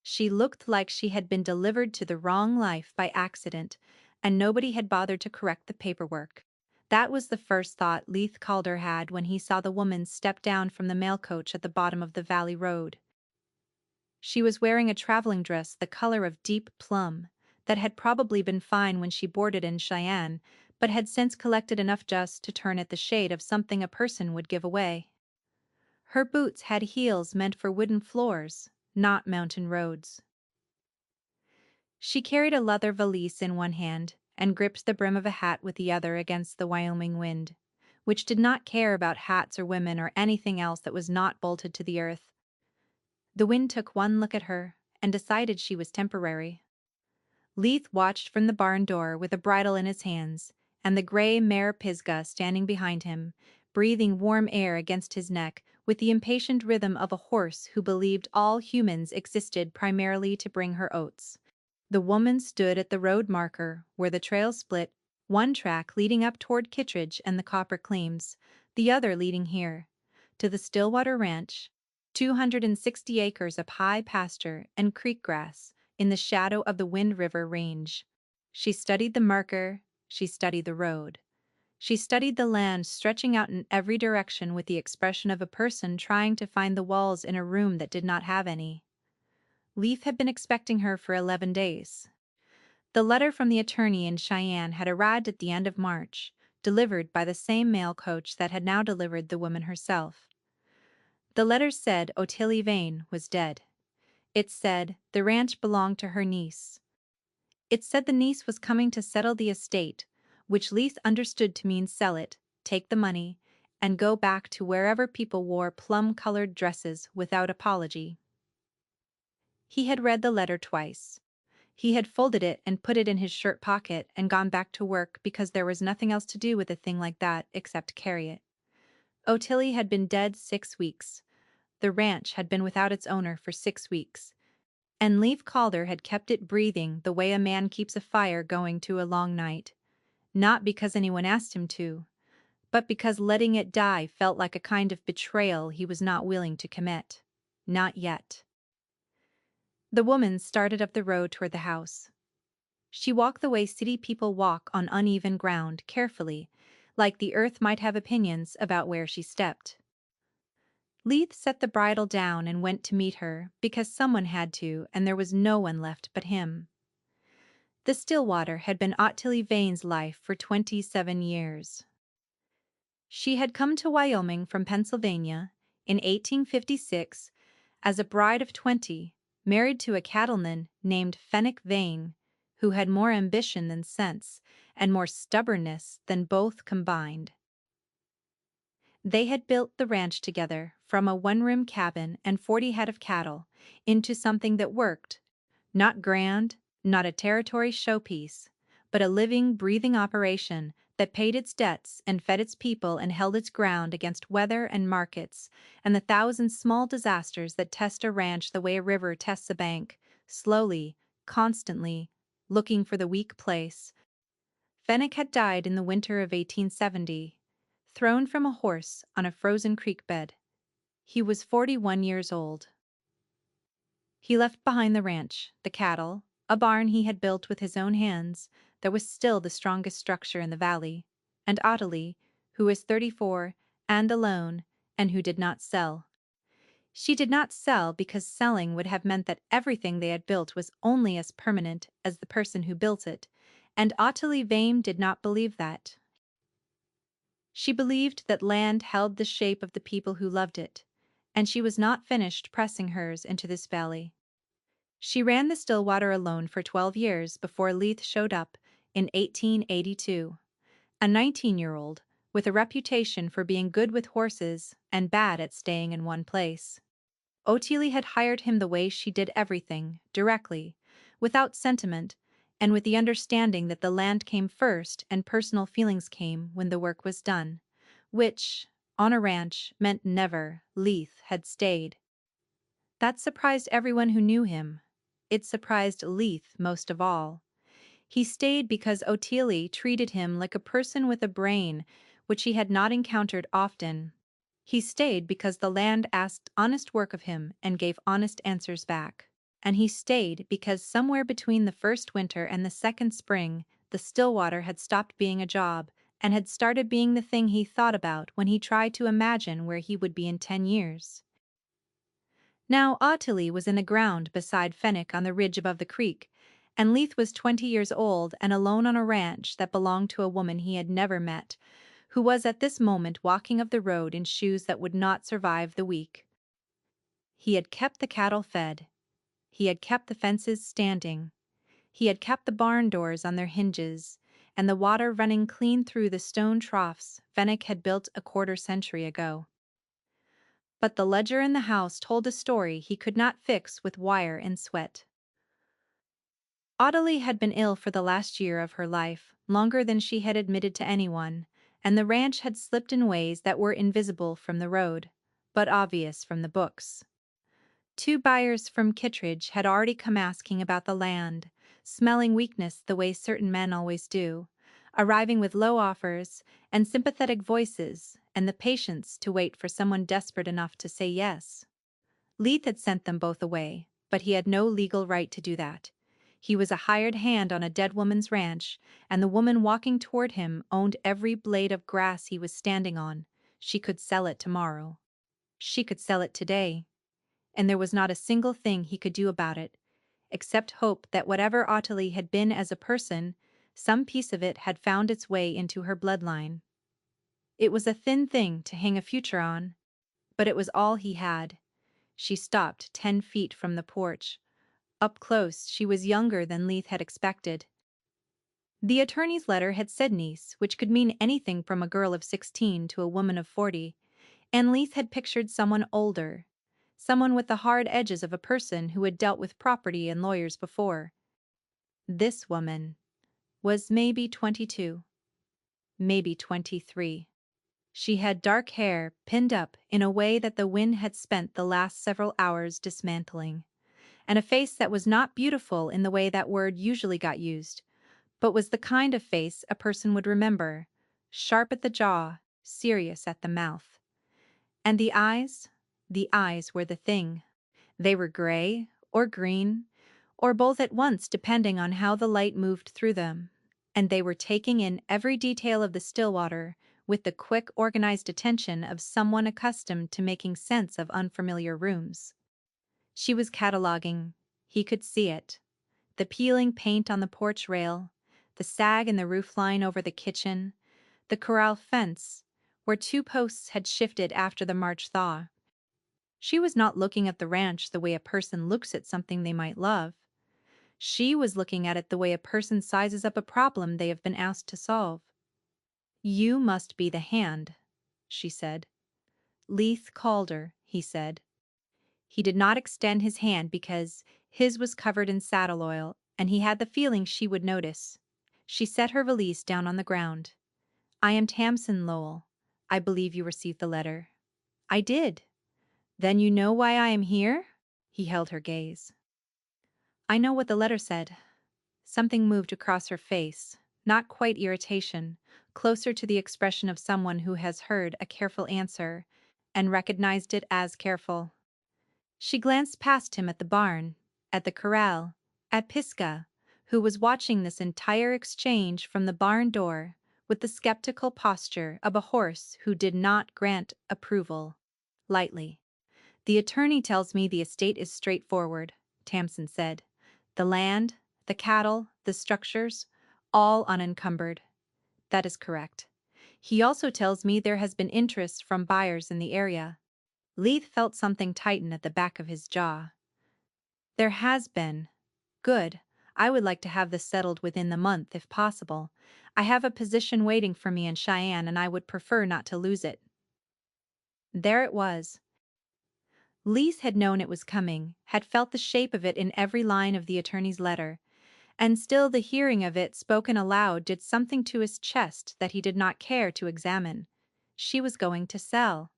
She looked like she had been delivered to the wrong life by accident, and nobody had bothered to correct the paperwork. That was the first thought Leith Calder had when he saw the woman step down from the mail coach at the bottom of the valley road. She was wearing a traveling dress the color of deep plum, that had probably been fine when she boarded in Cheyenne, but had since collected enough dust to turn it the shade of something a person would give away. Her boots had heels meant for wooden floors, not mountain roads. She carried a leather valise in one hand and gripped the brim of a hat with the other against the Wyoming wind, which did not care about hats or women or anything else that was not bolted to the earth. The wind took one look at her and decided she was temporary. Leith watched from the barn door with a bridle in his hands, and the gray mare Pisgah standing behind him, breathing warm air against his neck with the impatient rhythm of a horse who believed all humans existed primarily to bring her oats. The woman stood at the road marker where the trail split, one track leading up toward Kittredge and the Copper Claims, the other leading here, to the Stillwater Ranch, 260 acres of high pasture and creek grass in the shadow of the Wind River Range. She studied the marker, she studied the road. She studied the land stretching out in every direction with the expression of a person trying to find the walls in a room that did not have any. Leith had been expecting her for 11 days. The letter from the attorney in Cheyenne had arrived at the end of March, delivered by the same mail coach that had now delivered the woman herself. The letter said Ottilie Vane was dead. It said the ranch belonged to her niece. It said the niece was coming to settle the estate, which Leith understood to mean sell it, take the money, and go back to wherever people wore plum-colored dresses without apology. He had read the letter twice. He had folded it and put it in his shirt pocket and gone back to work because there was nothing else to do with a thing like that except carry it. Ottilie had been dead 6 weeks. The ranch had been without its owner for 6 weeks. And Leif Calder had kept it breathing the way a man keeps a fire going to a long night. Not because anyone asked him to, but because letting it die felt like a kind of betrayal he was not willing to commit. Not yet. The woman started up the road toward the house. She walked the way city people walk on uneven ground, carefully, like the earth might have opinions about where she stepped. Leith set the bridle down and went to meet her because someone had to and there was no one left but him. The Stillwater had been Ottilie Vane's life for 27 years. She had come to Wyoming from Pennsylvania in 1856 as a bride of 20, married to a cattleman named Fenwick Vane, who had more ambition than sense and more stubbornness than both combined. They had built the ranch together from a one-room cabin and 40 head of cattle into something that worked, not grand, not a territory showpiece, but a living, breathing operation that paid its debts and fed its people and held its ground against weather and markets and the thousand small disasters that test a ranch the way a river tests a bank, slowly, constantly, looking for the weak place. Fenwick had died in the winter of 1870, thrown from a horse on a frozen creek bed. He was 41 years old. He left behind the ranch, the cattle, a barn he had built with his own hands that was still the strongest structure in the valley, and Ottilie, who was 34 and alone, and who did not sell. She did not sell because selling would have meant that everything they had built was only as permanent as the person who built it, and Ottilie Vane did not believe that. She believed that land held the shape of the people who loved it, and she was not finished pressing hers into this valley. She ran the Stillwater alone for 12 years before Leith showed up in 1882, a 19-year-old with a reputation for being good with horses and bad at staying in one place. Ottilie had hired him the way she did everything, directly, without sentiment, and with the understanding that the land came first and personal feelings came when the work was done, which, on a ranch, meant never, Leith had stayed. That surprised everyone who knew him. It surprised Leith most of all. He stayed because Ottilie treated him like a person with a brain, which he had not encountered often. He stayed because the land asked honest work of him and gave honest answers back. and he stayed because somewhere between the first winter and the second spring, the Stillwater had stopped being a job and had started being the thing he thought about when he tried to imagine where he would be in 10 years. Now Ottilie was in the ground beside Fenwick on the ridge above the creek, and Leith was 20 years old and alone on a ranch that belonged to a woman he had never met, who was at this moment walking up the road in shoes that would not survive the week. He had kept the cattle fed. He had kept the fences standing. He had kept the barn doors on their hinges, and the water running clean through the stone troughs Fenwick had built a quarter-century ago. But the ledger in the house told a story he could not fix with wire and sweat. Ottilie had been ill for the last year of her life, longer than she had admitted to anyone, and the ranch had slipped in ways that were invisible from the road, but obvious from the books. 2 buyers from Kittredge had already come asking about the land, smelling weakness the way certain men always do, arriving with low offers and sympathetic voices and the patience to wait for someone desperate enough to say yes. Leith had sent them both away, but he had no legal right to do that. He was a hired hand on a dead woman's ranch, and the woman walking toward him owned every blade of grass he was standing on. She could sell it tomorrow. She could sell it today. And there was not a single thing he could do about it, except hope that whatever Ottilie had been as a person, some piece of it had found its way into her bloodline. It was a thin thing to hang a future on, but it was all he had. She stopped 10 feet from the porch. Up close, she was younger than Leith had expected. The attorney's letter had said niece, which could mean anything from a girl of 16 to a woman of 40, and Leith had pictured someone older, someone with the hard edges of a person who had dealt with property and lawyers before. This woman was maybe 22, maybe 23. She had dark hair pinned up in a way that the wind had spent the last several hours dismantling, and a face that was not beautiful in the way that word usually got used, but was the kind of face a person would remember, sharp at the jaw, serious at the mouth. And the eyes were the thing. They were gray, or green, or both at once depending on how the light moved through them, and they were taking in every detail of the Stillwater with the quick, organized attention of someone accustomed to making sense of unfamiliar rooms. She was cataloging. He could see it. The peeling paint on the porch rail, the sag in the roofline over the kitchen, the corral fence, where 2 posts had shifted after the March thaw. She was not looking at the ranch the way a person looks at something they might love. She was looking at it the way a person sizes up a problem they have been asked to solve. "You must be the hand," she said. "Leith Calder," he said. He did not extend his hand because his was covered in saddle oil, and he had the feeling she would notice. She set her valise down on the ground. "I am Tamsin Lowell. I believe you received the letter." "I did." "Then you know why I am here?" He held her gaze. "I know what the letter said." Something moved across her face, not quite irritation, closer to the expression of someone who has heard a careful answer and recognized it as careful. She glanced past him at the barn, at the corral, at Pisgah, who was watching this entire exchange from the barn door with the skeptical posture of a horse who did not grant approval lightly. "The attorney tells me the estate is straightforward," Tamsin said. "The land, the cattle, the structures, all unencumbered." "That is correct. He also tells me there has been interest from buyers in the area." Leith felt something tighten at the back of his jaw. "There has been. Good. I would like to have this settled within the month if possible. I have a position waiting for me in Cheyenne and I would prefer not to lose it." There it was. Leith had known it was coming, had felt the shape of it in every line of the attorney's letter, and still the hearing of it spoken aloud did something to his chest that he did not care to examine. She was going to sell.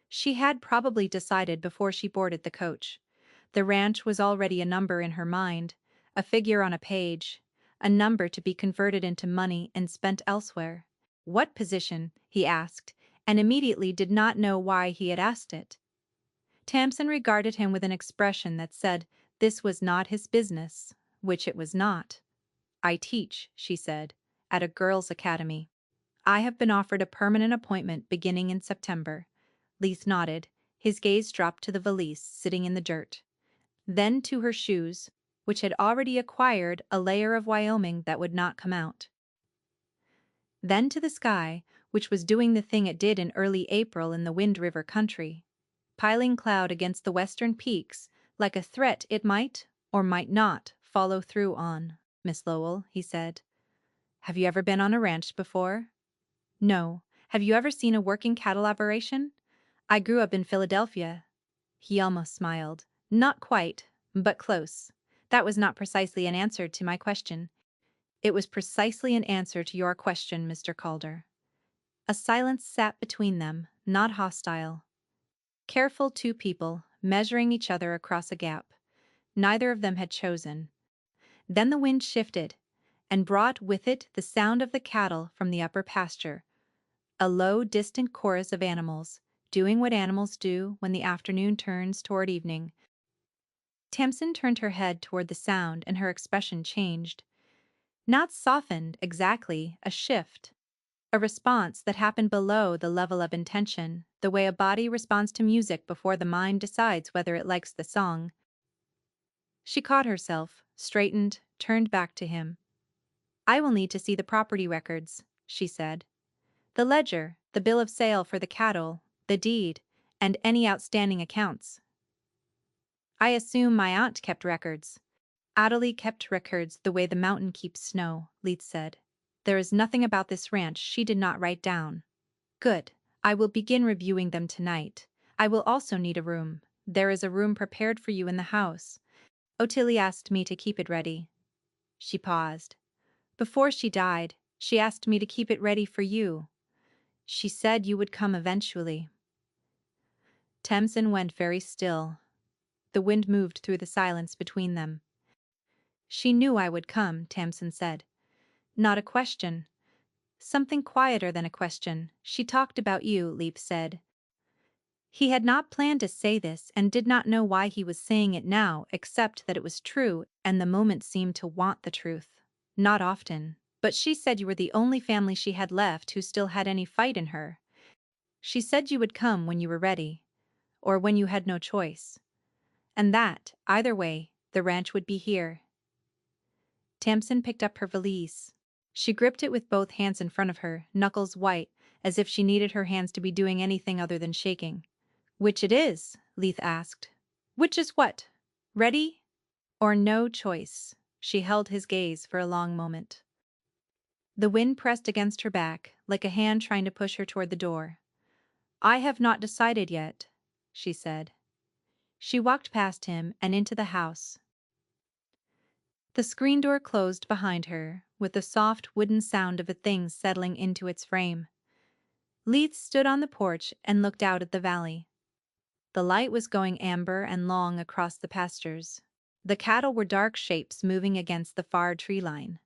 She had probably decided before she boarded the coach. The ranch was already a number in her mind, a figure on a page, a number to be converted into money and spent elsewhere. "What position?" he asked, and immediately did not know why he had asked it. Tamsin regarded him with an expression that said, This was not his business, which it was not. I teach, she said, at a girls' academy. I have been offered a permanent appointment beginning in September. Leith nodded. His gaze dropped to the valise sitting in the dirt. Then to her shoes, which had already acquired a layer of Wyoming that would not come out. Then to the sky, which was doing the thing it did in early April in the Wind River country, piling cloud against the western peaks like a threat it might, or might not, follow through on. Miss Lowell, he said. Have you ever been on a ranch before? No. Have you ever seen a working cattle operation? I grew up in Philadelphia. He almost smiled. Not quite, but close. That was not precisely an answer to my question. It was precisely an answer to your question, Mr. Calder. A silence sat between them, not hostile. Careful two people, measuring each other across a gap. Neither of them had chosen. Then the wind shifted, and brought with it the sound of the cattle from the upper pasture, a low, distant chorus of animals, doing what animals do when the afternoon turns toward evening. Tamsin turned her head toward the sound, and her expression changed. Not softened, exactly, a shift. A response that happened below the level of intention, the way a body responds to music before the mind decides whether it likes the song. She caught herself, straightened, turned back to him. I will need to see the property records, she said. The ledger, the bill of sale for the cattle, the deed, and any outstanding accounts. I assume my aunt kept records. Adelie kept records the way the mountain keeps snow, Leith said. There is nothing about this ranch she did not write down. Good. I will begin reviewing them tonight. I will also need a room. There is a room prepared for you in the house. Ottilie asked me to keep it ready. She paused. Before she died, she asked me to keep it ready for you. She said you would come eventually. Tamsin went very still. The wind moved through the silence between them. She knew I would come, Tamsin said. Not a question. Something quieter than a question. She talked about you, Leith said. He had not planned to say this and did not know why he was saying it now, except that it was true and the moment seemed to want the truth. Not often. But she said you were the only family she had left who still had any fight in her. She said you would come when you were ready, or when you had no choice. And that, either way, the ranch would be here. Tamsin picked up her valise. She gripped it with both hands in front of her, knuckles white, as if she needed her hands to be doing anything other than shaking. Which it is? Leith asked. Which is what? Ready? Or no choice? She held his gaze for a long moment. The wind pressed against her back, like a hand trying to push her toward the door. I have not decided yet, she said. She walked past him and into the house. The screen door closed behind her, with the soft wooden sound of a thing settling into its frame. Leith stood on the porch and looked out at the valley. The light was going amber and long across the pastures. The cattle were dark shapes moving against the far tree line.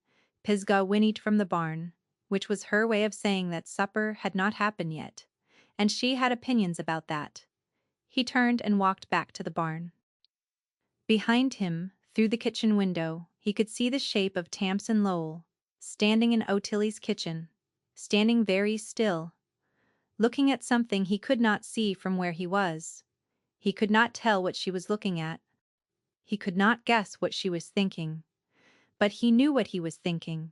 Pisgah whinnied from the barn, which was her way of saying that supper had not happened yet, and she had opinions about that. He turned and walked back to the barn. Behind him, through the kitchen window, he could see the shape of Tamsin Lowell, standing in Ottilie's kitchen, standing very still, looking at something he could not see from where he was. He could not tell what she was looking at. He could not guess what she was thinking. But he knew what he was thinking,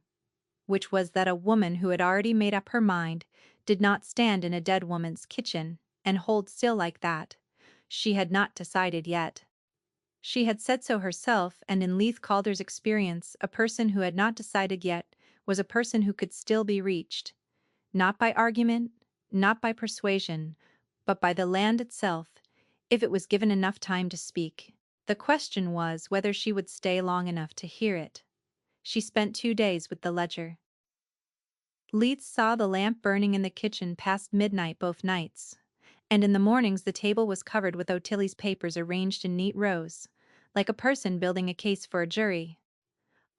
which was that a woman who had already made up her mind did not stand in a dead woman's kitchen and hold still like that. She had not decided yet. She had said so herself, and in Leith Calder's experience, a person who had not decided yet was a person who could still be reached. Not by argument, not by persuasion, but by the land itself, if it was given enough time to speak. The question was whether she would stay long enough to hear it. She spent 2 days with the ledger. Leith saw the lamp burning in the kitchen past midnight both nights, and in the mornings the table was covered with Ottilie's papers arranged in neat rows, like a person building a case for a jury.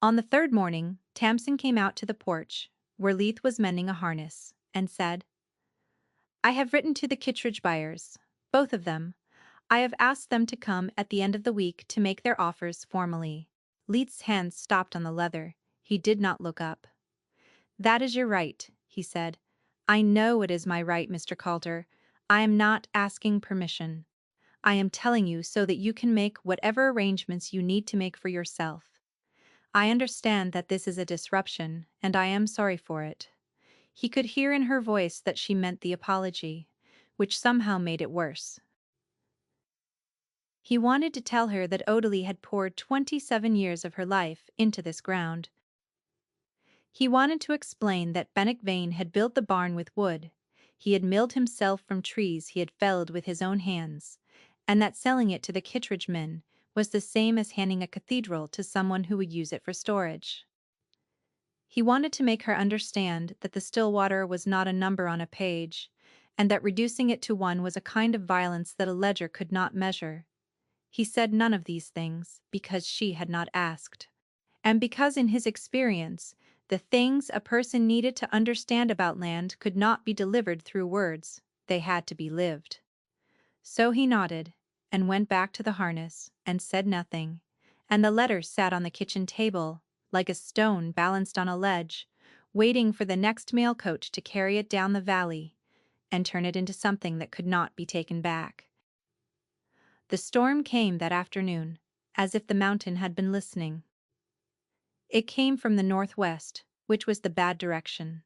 On the third morning, Tamsin came out to the porch, where Leith was mending a harness, and said, I have written to the Kittredge buyers, both of them. I have asked them to come at the end of the week to make their offers formally. Leith's hands stopped on the leather. He did not look up. That is your right, he said. I know it is my right, Mr. Calder. I am not asking permission. I am telling you so that you can make whatever arrangements you need to make for yourself. I understand that this is a disruption, and I am sorry for it. He could hear in her voice that she meant the apology, which somehow made it worse. He wanted to tell her that Odalie had poured 27 years of her life into this ground. He wanted to explain that Bennick Vane had built the barn with wood. He had milled himself from trees he had felled with his own hands, and that selling it to the Kittredge men was the same as handing a cathedral to someone who would use it for storage. He wanted to make her understand that the still water was not a number on a page, and that reducing it to one was a kind of violence that a ledger could not measure. He said none of these things because she had not asked. And because in his experience, the things a person needed to understand about land could not be delivered through words, they had to be lived. So he nodded, and went back to the harness, and said nothing, and the letter sat on the kitchen table, like a stone balanced on a ledge, waiting for the next mail coach to carry it down the valley, and turn it into something that could not be taken back. The storm came that afternoon, as if the mountain had been listening. It came from the northwest, which was the bad direction.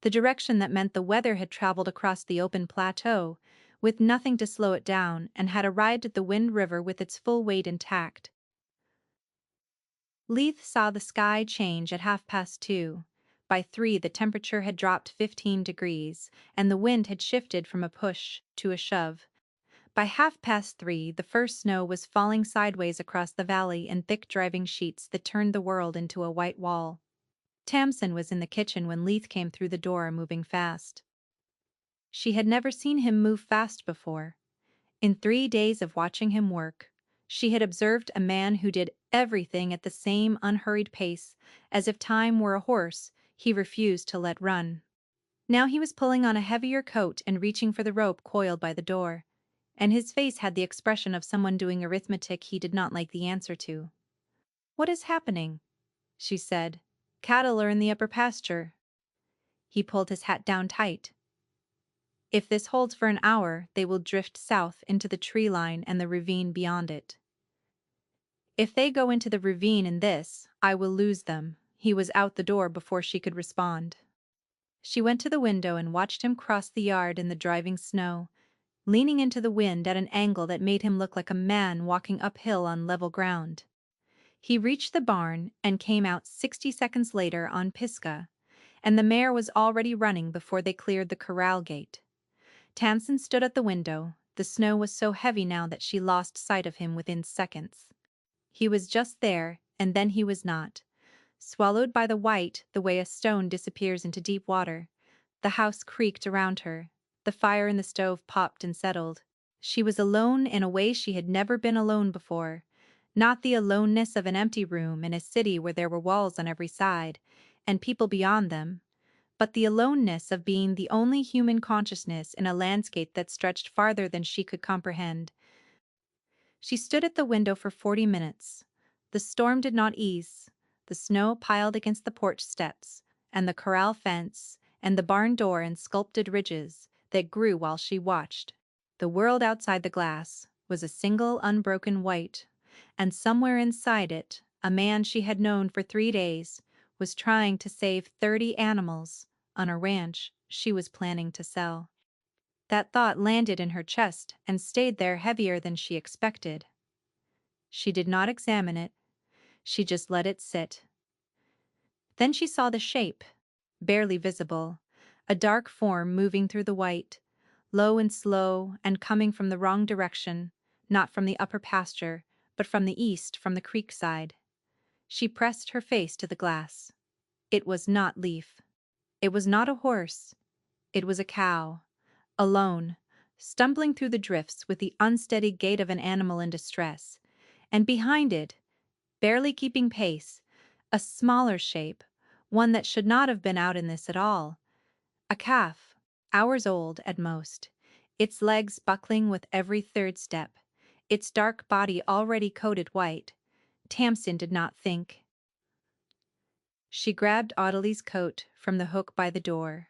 The direction that meant the weather had traveled across the open plateau, with nothing to slow it down, and had arrived at the Wind River with its full weight intact. Leith saw the sky change at 2:30. By 3 the temperature had dropped 15 degrees, and the wind had shifted from a push to a shove. By 3:30 the first snow was falling sideways across the valley in thick driving sheets that turned the world into a white wall. Tamsin was in the kitchen when Leith came through the door, moving fast. She had never seen him move fast before. In 3 days of watching him work, she had observed a man who did everything at the same unhurried pace, as if time were a horse he refused to let run. Now he was pulling on a heavier coat and reaching for the rope coiled by the door, and his face had the expression of someone doing arithmetic he did not like the answer to. "What is happening?" she said. "Cattle are in the upper pasture." He pulled his hat down tight. "If this holds for an hour, they will drift south into the tree line and the ravine beyond it. If they go into the ravine in this, I will lose them." He was out the door before she could respond. She went to the window and watched him cross the yard in the driving snow, leaning into the wind at an angle that made him look like a man walking uphill on level ground. He reached the barn and came out 60 seconds later on Pisgah, and the mare was already running before they cleared the corral gate. Tamsin stood at the window. The snow was so heavy now that she lost sight of him within seconds. He was just there, and then he was not. Swallowed by the white the way a stone disappears into deep water. The house creaked around her. The fire in the stove popped and settled. She was alone in a way she had never been alone before. Not the aloneness of an empty room in a city where there were walls on every side, and people beyond them, but the aloneness of being the only human consciousness in a landscape that stretched farther than she could comprehend. She stood at the window for 40 minutes. The storm did not ease. The snow piled against the porch steps, and the corral fence, and the barn door in sculpted ridges that grew while she watched. The world outside the glass was a single unbroken white, and somewhere inside it, a man she had known for 3 days was trying to save 30 animals on a ranch she was planning to sell. That thought landed in her chest and stayed there heavier than she expected. She did not examine it, she just let it sit. Then she saw the shape, barely visible, a dark form moving through the white, low and slow and coming from the wrong direction, not from the upper pasture, but from the east, from the creek side. She pressed her face to the glass. It was not Leaf. It was not a horse. It was a cow, alone, stumbling through the drifts with the unsteady gait of an animal in distress, and behind it, barely keeping pace, a smaller shape, one that should not have been out in this at all. A calf, hours old at most. its legs buckling with every third step, its dark body already coated white. Tamsin did not think. She grabbed Audley's coat from the hook by the door,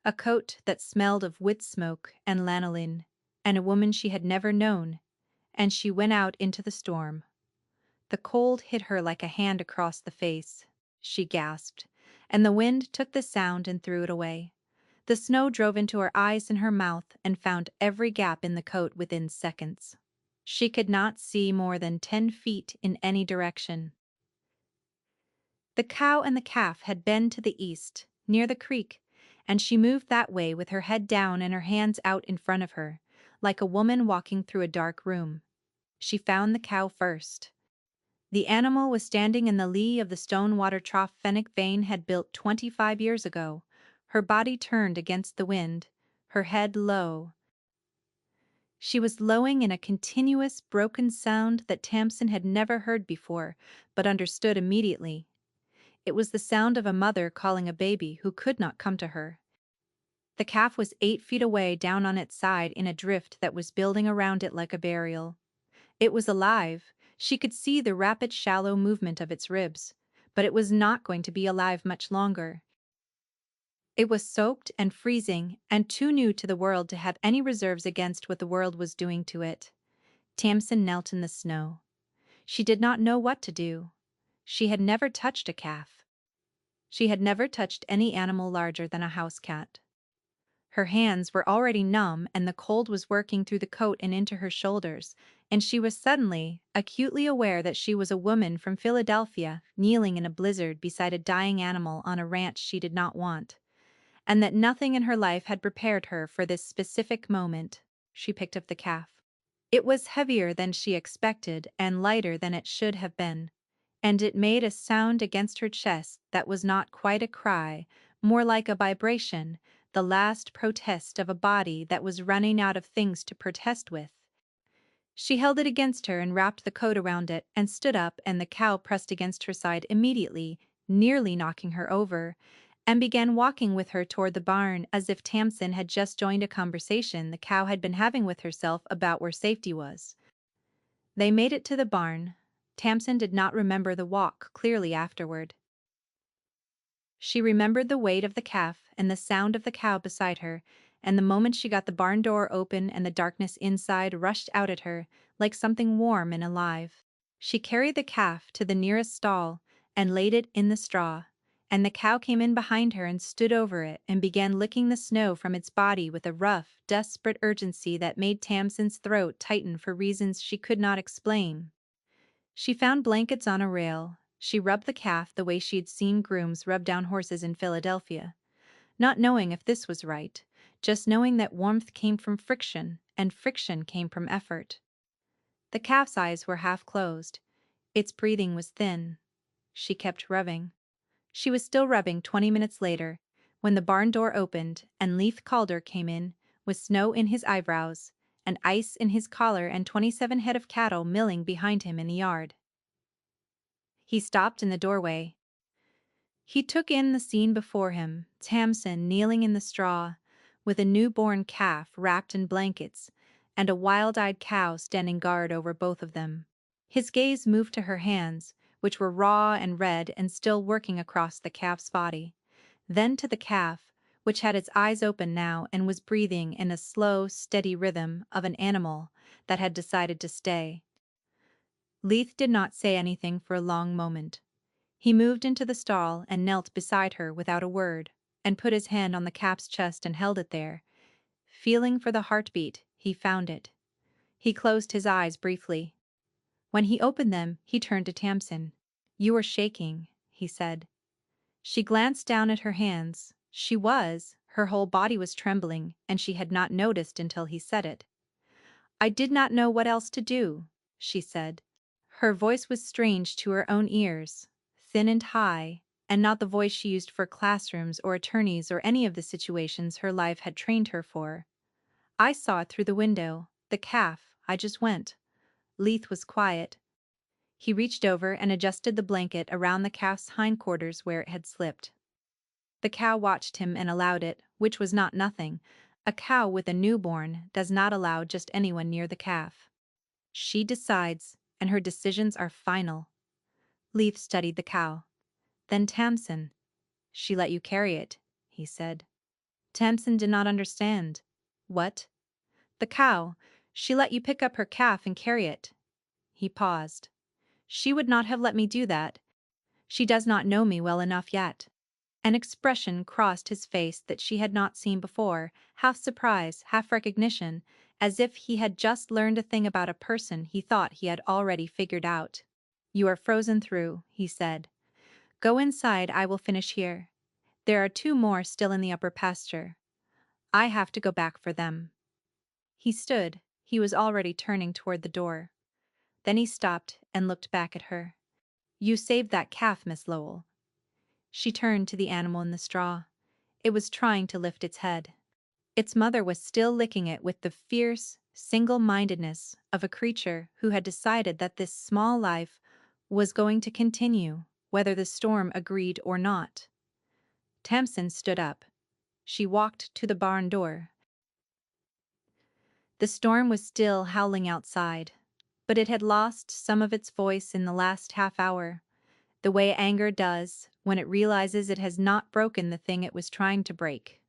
a coat that smelled of wood smoke and lanolin, and a woman she had never known, and she went out into the storm. The cold hit her like a hand across the face. She gasped, and the wind took the sound and threw it away. The snow drove into her eyes and her mouth and found every gap in the coat within seconds. She could not see more than 10 feet in any direction. The cow and the calf had been to the east, near the creek, and she moved that way with her head down and her hands out in front of her, like a woman walking through a dark room. She found the cow first. The animal was standing in the lee of the stone water trough Fenwick Vane had built 25 years ago, her body turned against the wind, her head low. She was lowing in a continuous, broken sound that Tamsin had never heard before, but understood immediately. It was the sound of a mother calling a baby who could not come to her. The calf was 8 feet away down on its side in a drift that was building around it like a burial. It was alive. She could see the rapid shallow movement of its ribs, but it was not going to be alive much longer. It was soaked and freezing and too new to the world to have any reserves against what the world was doing to it. Tamsin knelt in the snow. She did not know what to do. She had never touched a calf. She had never touched any animal larger than a house cat. Her hands were already numb and the cold was working through the coat and into her shoulders, and she was suddenly, acutely aware that she was a woman from Philadelphia kneeling in a blizzard beside a dying animal on a ranch she did not want, and that nothing in her life had prepared her for this specific moment. She picked up the calf. It was heavier than she expected and lighter than it should have been, and it made a sound against her chest that was not quite a cry, more like a vibration, the last protest of a body that was running out of things to protest with. She held it against her and wrapped the coat around it and stood up, and the cow pressed against her side immediately, nearly knocking her over, and began walking with her toward the barn as if Tamsin had just joined a conversation the cow had been having with herself about where safety was. They made it to the barn. Tamsin did not remember the walk clearly afterward. She remembered the weight of the calf and the sound of the cow beside her, and the moment she got the barn door open and the darkness inside rushed out at her, like something warm and alive. She carried the calf to the nearest stall and laid it in the straw, and the cow came in behind her and stood over it and began licking the snow from its body with a rough, desperate urgency that made Tamsin's throat tighten for reasons she could not explain. She found blankets on a rail. She rubbed the calf the way she'd seen grooms rub down horses in Philadelphia, not knowing if this was right, just knowing that warmth came from friction, and friction came from effort. The calf's eyes were half closed. Its breathing was thin. She kept rubbing. She was still rubbing 20 minutes later, when the barn door opened and Leith Calder came in, with snow in his eyebrows, and ice in his collar and 27 head of cattle milling behind him in the yard. He stopped in the doorway. He took in the scene before him, Tamsin kneeling in the straw, with a newborn calf wrapped in blankets, and a wild-eyed cow standing guard over both of them. His gaze moved to her hands, which were raw and red and still working across the calf's body, then to the calf, which had its eyes open now and was breathing in a slow, steady rhythm of an animal that had decided to stay. Leith did not say anything for a long moment. He moved into the stall and knelt beside her without a word, and put his hand on the calf's chest and held it there. Feeling for the heartbeat, he found it. He closed his eyes briefly. When he opened them, he turned to Tamsin. "You are shaking," he said. She glanced down at her hands. She was. Her whole body was trembling, and she had not noticed until he said it. "I did not know what else to do," she said. Her voice was strange to her own ears, thin and high, and not the voice she used for classrooms or attorneys or any of the situations her life had trained her for. "I saw it through the window. The calf. I just went." Leith was quiet. He reached over and adjusted the blanket around the calf's hindquarters where it had slipped. The cow watched him and allowed it, which was not nothing, A cow with a newborn does not allow just anyone near the calf. She decides, and her decisions are final. Leith studied the cow. Then Tamsin. She let you carry it, he said. Tamsin did not understand. What? The cow. She let you pick up her calf and carry it. He paused. She would not have let me do that. She does not know me well enough yet. An expression crossed his face that she had not seen before, half surprise, half recognition, as if he had just learned a thing about a person he thought he had already figured out. You are frozen through, he said. Go inside, I will finish here. There are 2 more still in the upper pasture. I have to go back for them. He stood. He was already turning toward the door. Then he stopped and looked back at her. You saved that calf, Miss Lowell. She turned to the animal in the straw. It was trying to lift its head. Its mother was still licking it with the fierce, single-mindedness of a creature who had decided that this small life was going to continue, whether the storm agreed or not. Tamsin stood up. She walked to the barn door. The storm was still howling outside, but it had lost some of its voice in the last half hour, the way anger does when it realizes it has not broken the thing it was trying to break.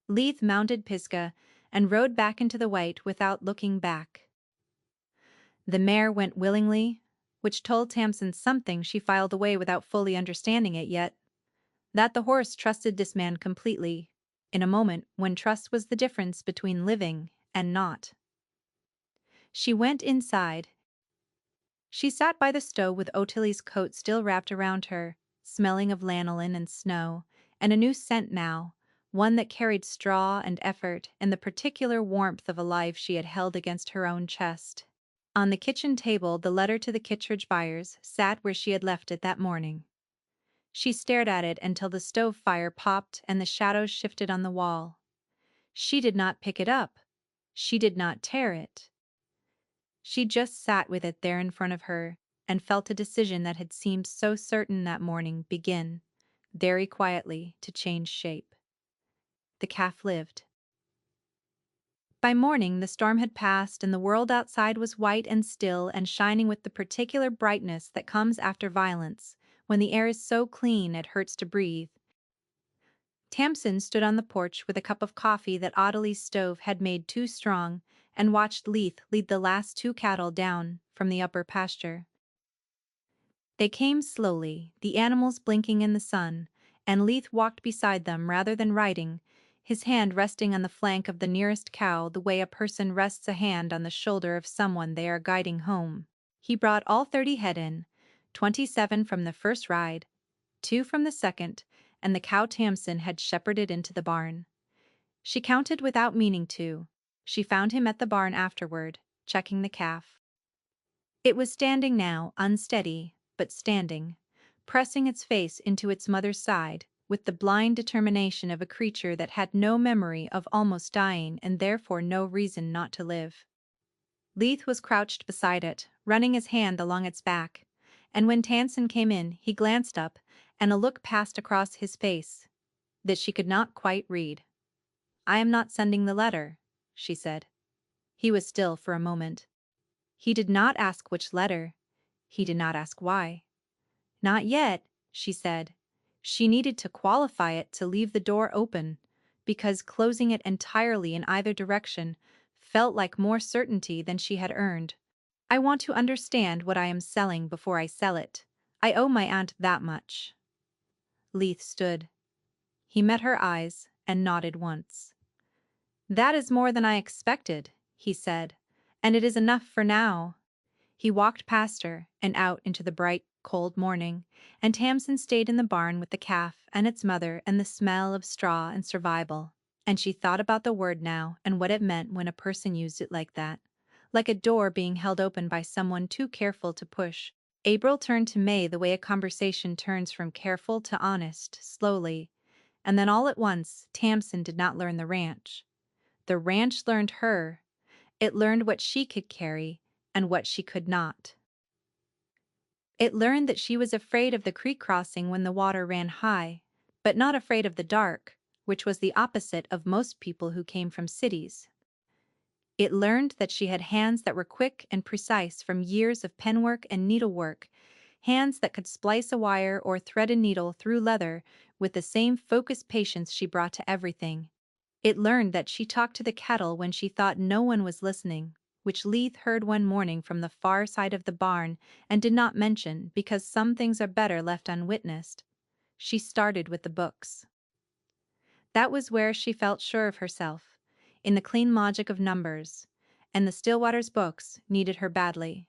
Leith mounted Pisgah and rode back into the white without looking back. The mare went willingly, which told Tamsin something she filed away without fully understanding it yet. That the horse trusted this man completely, in a moment when trust was the difference between living and not. She went inside. She sat by the stove with Ottilie's coat still wrapped around her, smelling of lanolin and snow, and a new scent now, one that carried straw and effort and the particular warmth of a life she had held against her own chest. On the kitchen table the letter to the Kittredge buyers sat where she had left it that morning. She stared at it until the stove fire popped and the shadows shifted on the wall. She did not pick it up. She did not tear it. She just sat with it there in front of her and felt a decision that had seemed so certain that morning begin, very quietly, to change shape. The calf lived. By morning the storm had passed and the world outside was white and still and shining with the particular brightness that comes after violence, when the air is so clean it hurts to breathe. Tamsin stood on the porch with a cup of coffee that Ottilie's stove had made too strong and watched Leith lead the last 2 cattle down from the upper pasture. They came slowly, the animals blinking in the sun, and Leith walked beside them rather than riding, his hand resting on the flank of the nearest cow the way a person rests a hand on the shoulder of someone they are guiding home. He brought all 30 head in, 27 from the first ride, 2 from the second, and the cow Tamsin had shepherded into the barn. She counted without meaning to. She found him at the barn afterward, checking the calf. It was standing now, unsteady, but standing, pressing its face into its mother's side, with the blind determination of a creature that had no memory of almost dying and therefore no reason not to live. Leith was crouched beside it, running his hand along its back, and when Tamsin came in he glanced up, and a look passed across his face that she could not quite read. I am not sending the letter, she said. He was still for a moment. He did not ask which letter. He did not ask why. Not yet, she said. She needed to qualify it to leave the door open, because closing it entirely in either direction felt like more certainty than she had earned. I want to understand what I am selling before I sell it. I owe my aunt that much. Leith stood. He met her eyes and nodded once. That is more than I expected, he said, and it is enough for now. He walked past her and out into the bright, cold morning, and Tamsin stayed in the barn with the calf and its mother and the smell of straw and survival. And she thought about the word now and what it meant when a person used it like that. Like a door being held open by someone too careful to push. April turned to May the way a conversation turns from careful to honest, slowly. And then all at once, Tamsin did not learn the ranch. The ranch learned her. It learned what she could carry and what she could not. It learned that she was afraid of the creek crossing when the water ran high, but not afraid of the dark, which was the opposite of most people who came from cities. It learned that she had hands that were quick and precise from years of penwork and needlework, hands that could splice a wire or thread a needle through leather with the same focused patience she brought to everything. It learned that she talked to the kettle when she thought no one was listening, which Leith heard one morning from the far side of the barn and did not mention because some things are better left unwitnessed. She started with the books. That was where she felt sure of herself, in the clean logic of numbers, and the Stillwaters books needed her badly.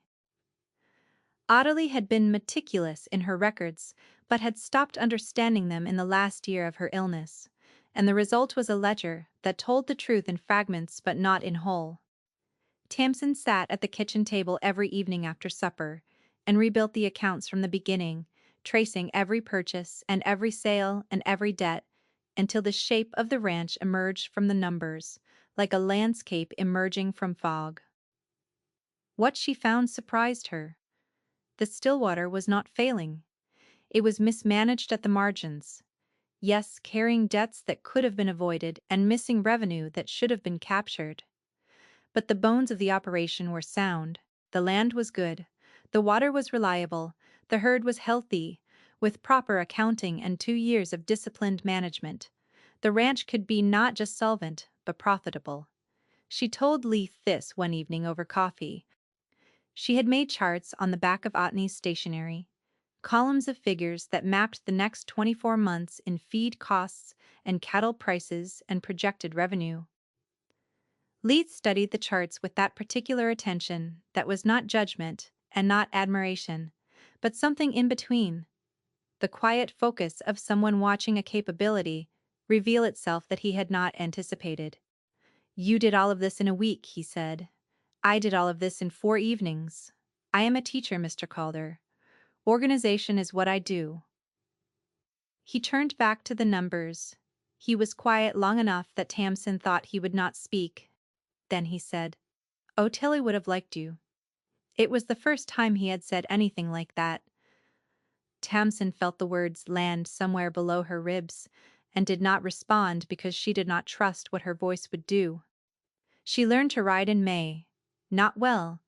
Audley had been meticulous in her records, but had stopped understanding them in the last year of her illness, and the result was a ledger that told the truth in fragments but not in whole. Tamsin sat at the kitchen table every evening after supper and rebuilt the accounts from the beginning, tracing every purchase and every sale and every debt until the shape of the ranch emerged from the numbers, like a landscape emerging from fog. What she found surprised her. The Stillwater was not failing. It was mismanaged at the margins. Yes, carrying debts that could have been avoided and missing revenue that should have been captured. But the bones of the operation were sound. The land was good. The water was reliable. The herd was healthy. With proper accounting and 2 years of disciplined management, the ranch could be not just solvent, but profitable. She told Leith this one evening over coffee. She had made charts on the back of Otney's stationery, columns of figures that mapped the next 24 months in feed costs and cattle prices and projected revenue. Leith studied the charts with that particular attention that was not judgment and not admiration, but something in between. The quiet focus of someone watching a capability reveal itself that he had not anticipated. "You did all of this in a week," he said. "I did all of this in 4 evenings. I am a teacher, Mr. Calder. Organization is what I do." He turned back to the numbers. He was quiet long enough that Tamsin thought he would not speak. Then he said, "Oh, Tilly would have liked you." It was the first time he had said anything like that. Tamsin felt the words land somewhere below her ribs and did not respond because she did not trust what her voice would do. She learned to ride in May. Not well,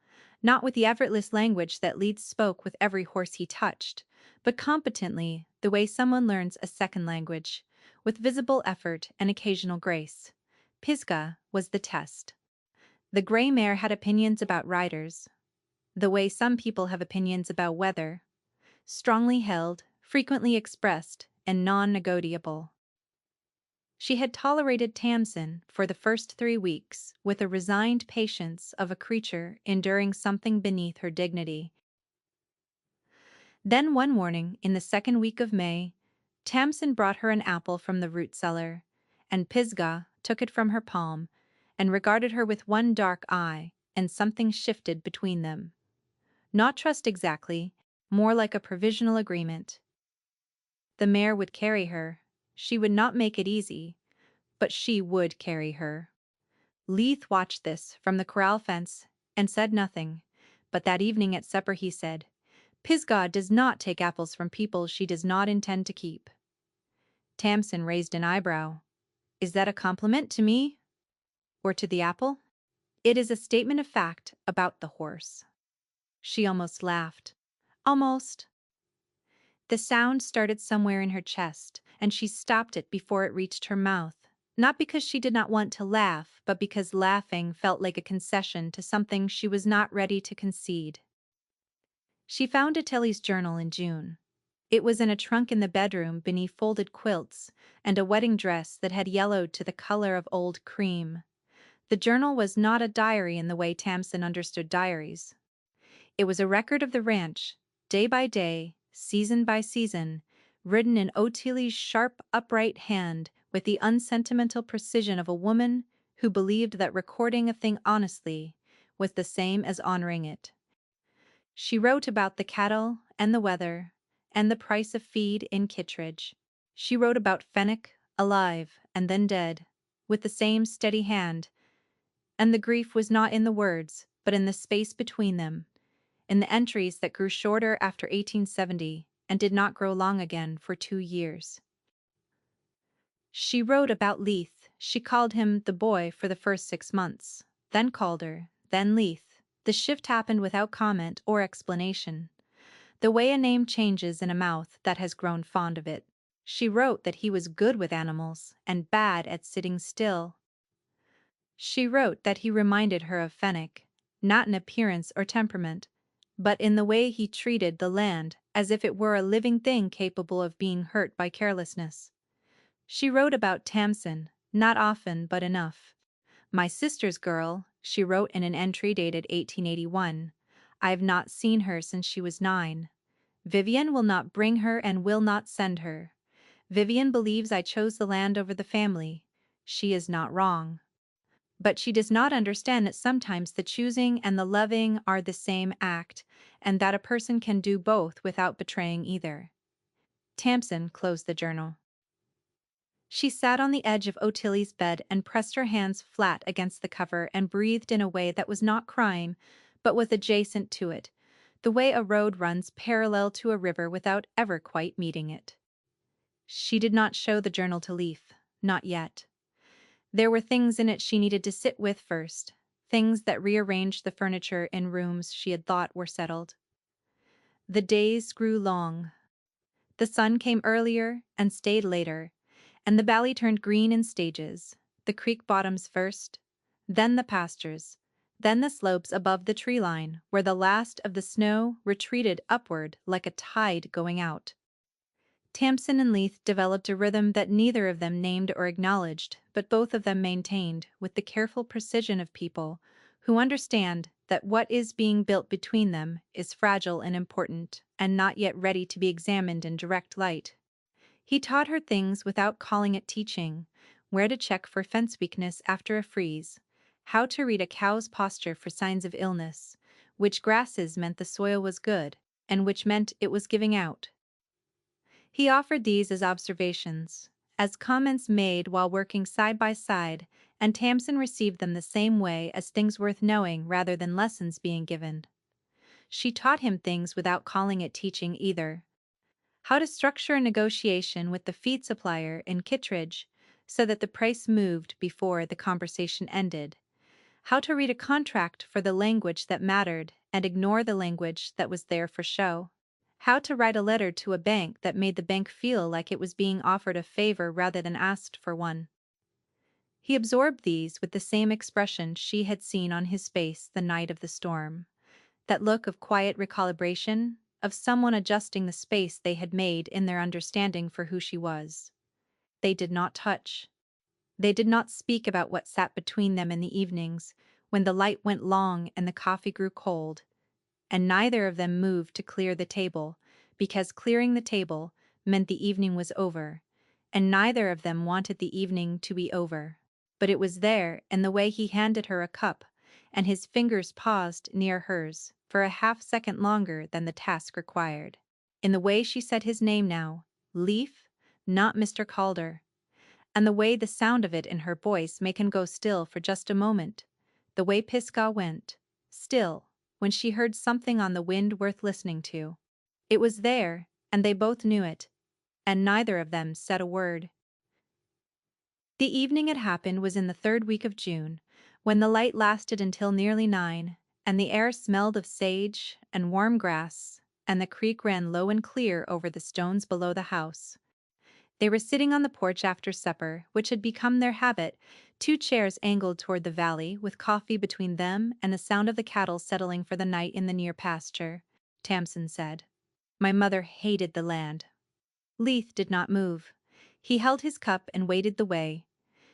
not with the effortless language that Leeds spoke with every horse he touched, but competently, the way someone learns a second language, with visible effort and occasional grace. Pisgah was the test. The gray mare had opinions about riders, the way some people have opinions about weather, strongly held, frequently expressed, and non-negotiable. She had tolerated Tamsin for the first 3 weeks with a resigned patience of a creature enduring something beneath her dignity. Then one morning in the second week of May, Tamsin brought her an apple from the root cellar, and Pisgah took it from her palm and regarded her with one dark eye, and something shifted between them. Not trust exactly, more like a provisional agreement. The mare would carry her. She would not make it easy, but she would carry her. Leith watched this from the corral fence and said nothing, but that evening at supper he said, "Pisgah does not take apples from people she does not intend to keep." Tamsin raised an eyebrow. "Is that a compliment to me? Or to the apple?" "It is a statement of fact about the horse." She almost laughed. Almost. The sound started somewhere in her chest, and she stopped it before it reached her mouth. Not because she did not want to laugh, but because laughing felt like a concession to something she was not ready to concede. She found Tilly's journal in June. It was in a trunk in the bedroom beneath folded quilts and a wedding dress that had yellowed to the color of old cream. The journal was not a diary in the way Tamsin understood diaries. It was a record of the ranch, day by day, season by season, written in Ottilie's sharp, upright hand with the unsentimental precision of a woman who believed that recording a thing honestly was the same as honoring it. She wrote about the cattle and the weather and the price of feed in Kittredge. She wrote about Fenwick, alive and then dead, with the same steady hand, and the grief was not in the words, but in the space between them, in the entries that grew shorter after 1870 and did not grow long again for 2 years. She wrote about Leith. She called him the boy for the first 6 months, then Calder, then Leith. The shift happened without comment or explanation. The way a name changes in a mouth that has grown fond of it. She wrote that he was good with animals and bad at sitting still. She wrote that he reminded her of Fenwick, not in appearance or temperament, but in the way he treated the land as if it were a living thing capable of being hurt by carelessness. She wrote about Tamsin, not often but enough. My sister's girl, she wrote in an entry dated 1881. I have not seen her since she was 9. Vivian will not bring her and will not send her. Vivian believes I chose the land over the family. She is not wrong. But she does not understand that sometimes the choosing and the loving are the same act, and that a person can do both without betraying either. Tamsin closed the journal. She sat on the edge of Ottilie's bed and pressed her hands flat against the cover and breathed in a way that was not crying, but was adjacent to it, the way a road runs parallel to a river without ever quite meeting it. She did not show the journal to Leith, not yet. There were things in it she needed to sit with first, things that rearranged the furniture in rooms she had thought were settled. The days grew long. The sun came earlier and stayed later, and the valley turned green in stages, the creek bottoms first, then the pastures, then the slopes above the tree line, where the last of the snow retreated upward like a tide going out. Tamsin and Leith developed a rhythm that neither of them named or acknowledged, but both of them maintained, with the careful precision of people who understand that what is being built between them is fragile and important, and not yet ready to be examined in direct light. He taught her things without calling it teaching: where to check for fence weakness after a freeze, how to read a cow's posture for signs of illness, which grasses meant the soil was good, and which meant it was giving out. He offered these as observations, as comments made while working side by side, and Tamsin received them the same way as things worth knowing rather than lessons being given. She taught him things without calling it teaching either. How to structure a negotiation with the feed supplier in Kittredge so that the price moved before the conversation ended. How to read a contract for the language that mattered and ignore the language that was there for show. How to write a letter to a bank that made the bank feel like it was being offered a favor rather than asked for one. He absorbed these with the same expression she had seen on his face the night of the storm. That look of quiet recalibration, of someone adjusting the space they had made in their understanding for who she was. They did not touch. They did not speak about what sat between them in the evenings, when the light went long and the coffee grew cold, and neither of them moved to clear the table, because clearing the table meant the evening was over, and neither of them wanted the evening to be over. But it was there in the way he handed her a cup, and his fingers paused near hers for a half-second longer than the task required. In the way she said his name now, Leaf, not Mr. Calder, and the way the sound of it in her voice made him go still for just a moment, the way Pisgah went, still, when she heard something on the wind worth listening to. It was there, and they both knew it, and neither of them said a word. The evening it happened was in the 3rd week of June, when the light lasted until nearly 9, and the air smelled of sage and warm grass, and the creek ran low and clear over the stones below the house. They were sitting on the porch after supper, which had become their habit, 2 chairs angled toward the valley, with coffee between them and the sound of the cattle settling for the night in the near pasture. Tamsin said, "My mother hated the land." Leith did not move. He held his cup and waited the way.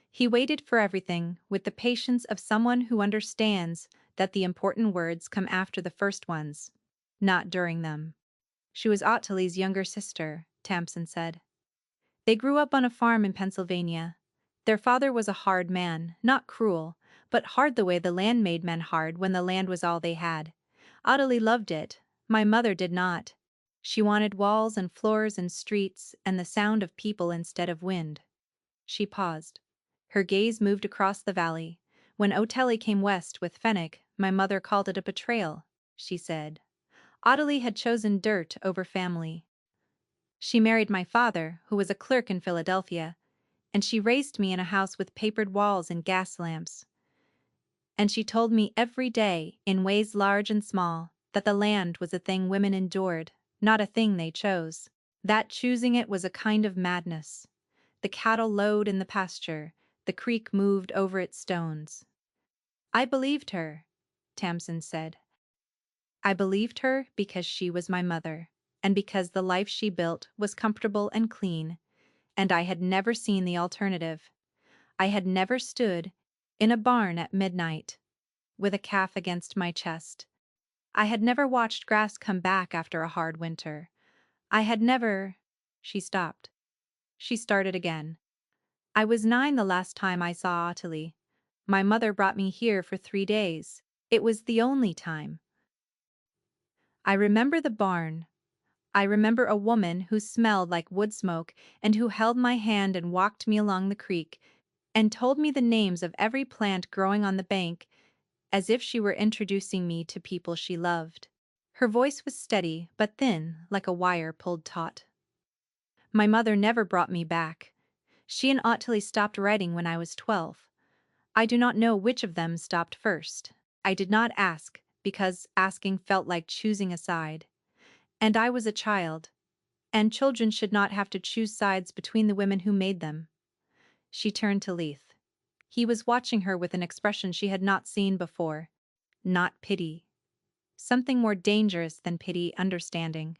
He waited for everything with the patience of someone who understands that the important words come after the first ones, not during them. She was Ottilie's younger sister, Tamsin said. They grew up on a farm in Pennsylvania. Their father was a hard man, not cruel, but hard the way the land made men hard when the land was all they had. Ottilie loved it. My mother did not. She wanted walls and floors and streets and the sound of people instead of wind. She paused. Her gaze moved across the valley. When Ottilie came west with Fenwick, my mother called it a betrayal, she said. Ottilie had chosen dirt over family. She married my father, who was a clerk in Philadelphia, and she raised me in a house with papered walls and gas lamps. And she told me every day, in ways large and small, that the land was a thing women endured, not a thing they chose. That choosing it was a kind of madness. The cattle lowed in the pasture, the creek moved over its stones. I believed her, Tamsin said. I believed her because she was my mother, and because the life she built was comfortable and clean, and I had never seen the alternative. I had never stood in a barn at midnight, with a calf against my chest. I had never watched grass come back after a hard winter. I had never— She stopped. She started again. I was 9 the last time I saw Ottilie. My mother brought me here for 3 days. It was the only time. I remember the barn. I remember a woman who smelled like wood smoke and who held my hand and walked me along the creek and told me the names of every plant growing on the bank as if she were introducing me to people she loved. Her voice was steady but thin, like a wire pulled taut. My mother never brought me back. She and Ottilie stopped writing when I was 12. I do not know which of them stopped first. I did not ask, because asking felt like choosing a side. And I was a child, and children should not have to choose sides between the women who made them. She turned to Leith. He was watching her with an expression she had not seen before. Not pity. Something more dangerous than pity, understanding.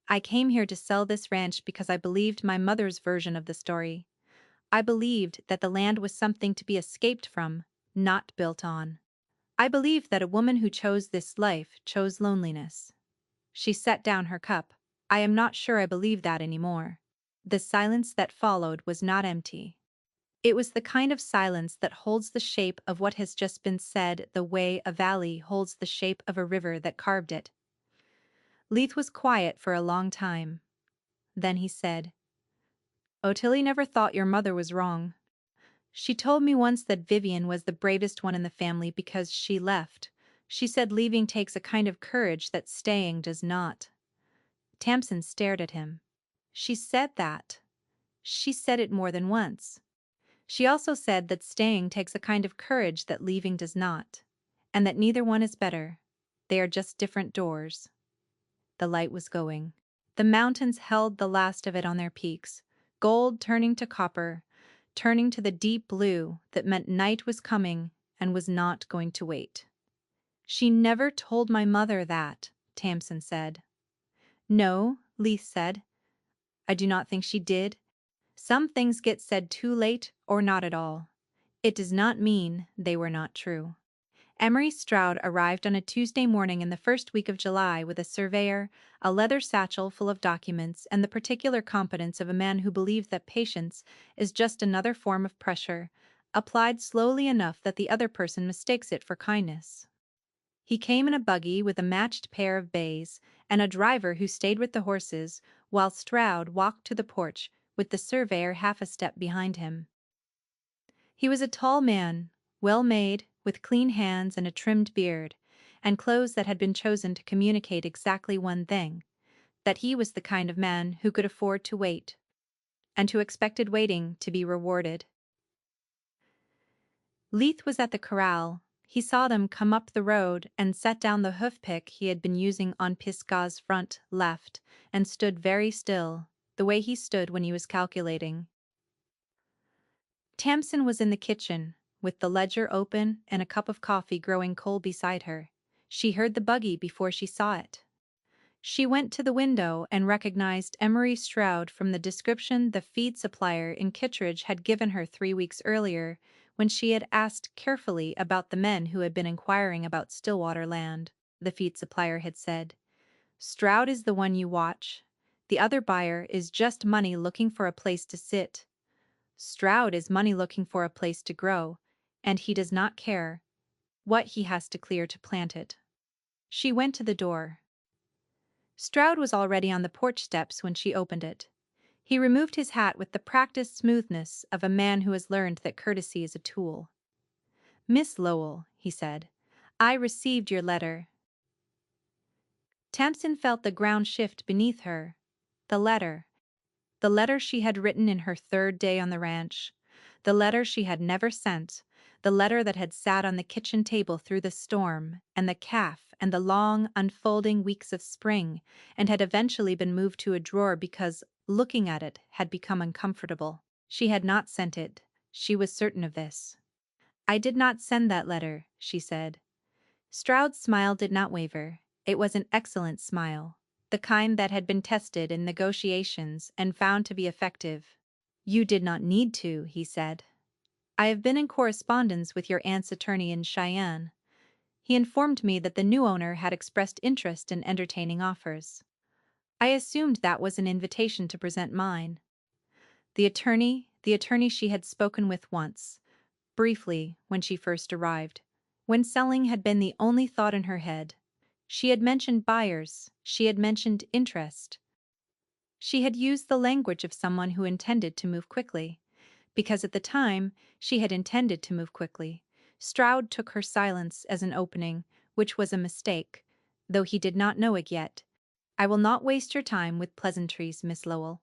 I came here to sell this ranch because I believed my mother's version of the story. I believed that the land was something to be escaped from, not built on. I believed that a woman who chose this life chose loneliness. She set down her cup. I am not sure I believe that anymore. The silence that followed was not empty. It was the kind of silence that holds the shape of what has just been said the way a valley holds the shape of a river that carved it. Leith was quiet for a long time. Then he said, Ottilie never thought your mother was wrong. She told me once that Vivian was the bravest one in the family because she left. She said leaving takes a kind of courage that staying does not. Tamsin stared at him. She said that. She said it more than once. She also said that staying takes a kind of courage that leaving does not, and that neither one is better. They are just different doors. The light was going. The mountains held the last of it on their peaks, gold turning to copper, turning to the deep blue that meant night was coming and was not going to wait. She never told my mother that, Tamsin said. No, Leith said. I do not think she did. Some things get said too late or not at all. It does not mean they were not true. Emery Stroud arrived on a Tuesday morning in the first week of July with a surveyor, a leather satchel full of documents, and the particular competence of a man who believed that patience is just another form of pressure, applied slowly enough that the other person mistakes it for kindness. He came in a buggy with a matched pair of bays and a driver who stayed with the horses, while Stroud walked to the porch with the surveyor half a step behind him. He was a tall man, well-made, with clean hands and a trimmed beard, and clothes that had been chosen to communicate exactly one thing, that he was the kind of man who could afford to wait, and who expected waiting to be rewarded. Leith was at the corral. He saw them come up the road and set down the hoof-pick he had been using on Pisgah's front left, and stood very still, the way he stood when he was calculating. Tamsin was in the kitchen, with the ledger open and a cup of coffee growing cold beside her. She heard the buggy before she saw it. She went to the window and recognized Emery Stroud from the description the feed supplier in Kittredge had given her 3 weeks earlier, when she had asked carefully about the men who had been inquiring about Stillwater land. The feed supplier had said, Stroud is the one you watch. The other buyer is just money looking for a place to sit. Stroud is money looking for a place to grow, and he does not care what he has to clear to plant it. She went to the door. Stroud was already on the porch steps when she opened it. He removed his hat with the practiced smoothness of a man who has learned that courtesy is a tool. Miss Lowell, he said, I received your letter. Tamsin felt the ground shift beneath her. The letter. The letter she had written in her third day on the ranch. The letter she had never sent. The letter that had sat on the kitchen table through the storm, and the calf, and the long, unfolding weeks of spring, and had eventually been moved to a drawer because, looking at it, had become uncomfortable. She had not sent it. She was certain of this. "I did not send that letter," she said. Stroud's smile did not waver. It was an excellent smile, the kind that had been tested in negotiations and found to be effective. "You did not need to," he said. "I have been in correspondence with your aunt's attorney in Cheyenne. He informed me that the new owner had expressed interest in entertaining offers. I assumed that was an invitation to present mine." The attorney she had spoken with once, briefly, when she first arrived, when selling had been the only thought in her head. She had mentioned buyers, she had mentioned interest. She had used the language of someone who intended to move quickly, because at the time she had intended to move quickly. Stroud took her silence as an opening, which was a mistake, though he did not know it yet. "I will not waste your time with pleasantries, Miss Lowell.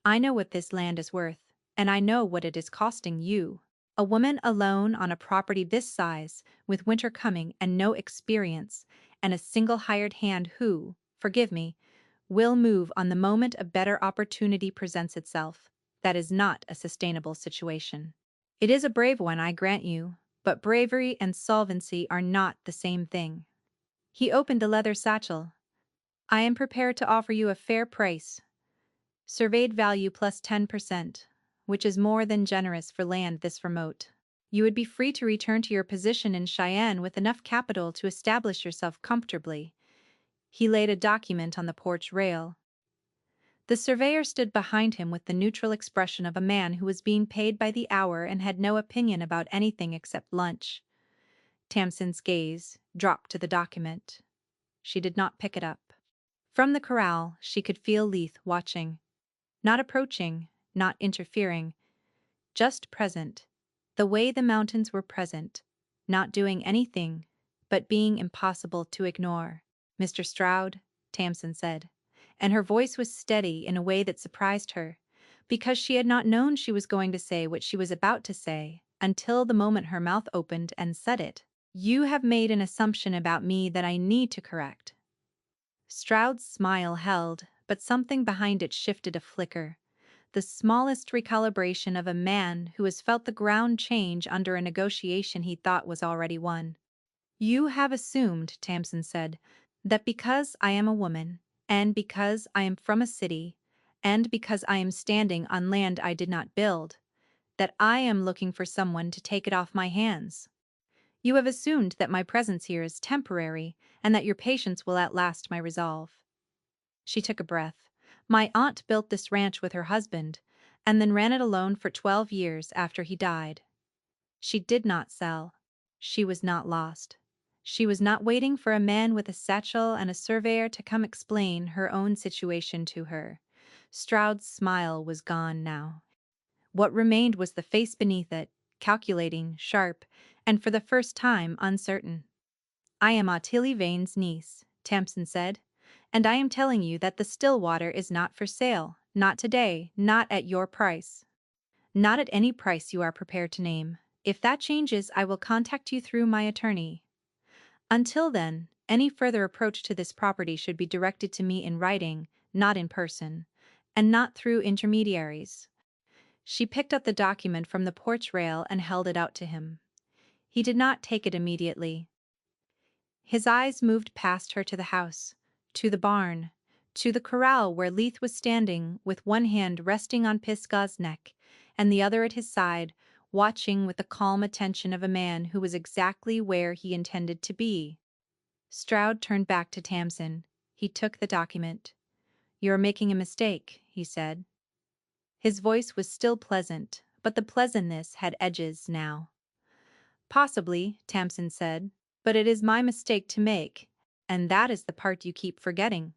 I know what this land is worth, and I know what it is costing you. A woman alone on a property this size, with winter coming and no experience, and a single hired hand who, forgive me, will move on the moment a better opportunity presents itself. That is not a sustainable situation. It is a brave one, I grant you, but bravery and solvency are not the same thing." He opened a leather satchel. "I am prepared to offer you a fair price. Surveyed value plus 10%, which is more than generous for land this remote. You would be free to return to your position in Cheyenne with enough capital to establish yourself comfortably." He laid a document on the porch rail. The surveyor stood behind him with the neutral expression of a man who was being paid by the hour and had no opinion about anything except lunch. Tamsin's gaze dropped to the document. She did not pick it up. From the corral, she could feel Leith watching. Not approaching, not interfering, just present. The way the mountains were present, not doing anything, but being impossible to ignore. "Mr. Stroud," Tamsin said, and her voice was steady in a way that surprised her, because she had not known she was going to say what she was about to say until the moment her mouth opened and said it. "You have made an assumption about me that I need to correct." Stroud's smile held, but something behind it shifted a flicker. The smallest recalibration of a man who has felt the ground change under a negotiation he thought was already won. "You have assumed," Tamsin said, "that because I am a woman, and because I am from a city, and because I am standing on land I did not build, that I am looking for someone to take it off my hands. You have assumed that my presence here is temporary, and that your patience will outlast my resolve." She took a breath. "My aunt built this ranch with her husband, and then ran it alone for 12 years after he died. She did not sell. She was not lost. She was not waiting for a man with a satchel and a surveyor to come explain her own situation to her." Stroud's smile was gone now. What remained was the face beneath it, calculating, sharp, and for the first time uncertain. "I am Ottilie Vane's niece," Tamsin said, "and I am telling you that the Stillwater is not for sale, not today, not at your price. Not at any price you are prepared to name. If that changes, I will contact you through my attorney. Until then, any further approach to this property should be directed to me in writing, not in person, and not through intermediaries." She picked up the document from the porch rail and held it out to him. He did not take it immediately. His eyes moved past her to the house, to the barn, to the corral where Leith was standing with one hand resting on Pisgah's neck and the other at his side, watching with the calm attention of a man who was exactly where he intended to be. Stroud turned back to Tamsin. He took the document. "You are making a mistake," he said. His voice was still pleasant, but the pleasantness had edges now. "Possibly," Tamsin said, "but it is my mistake to make, and that is the part you keep forgetting."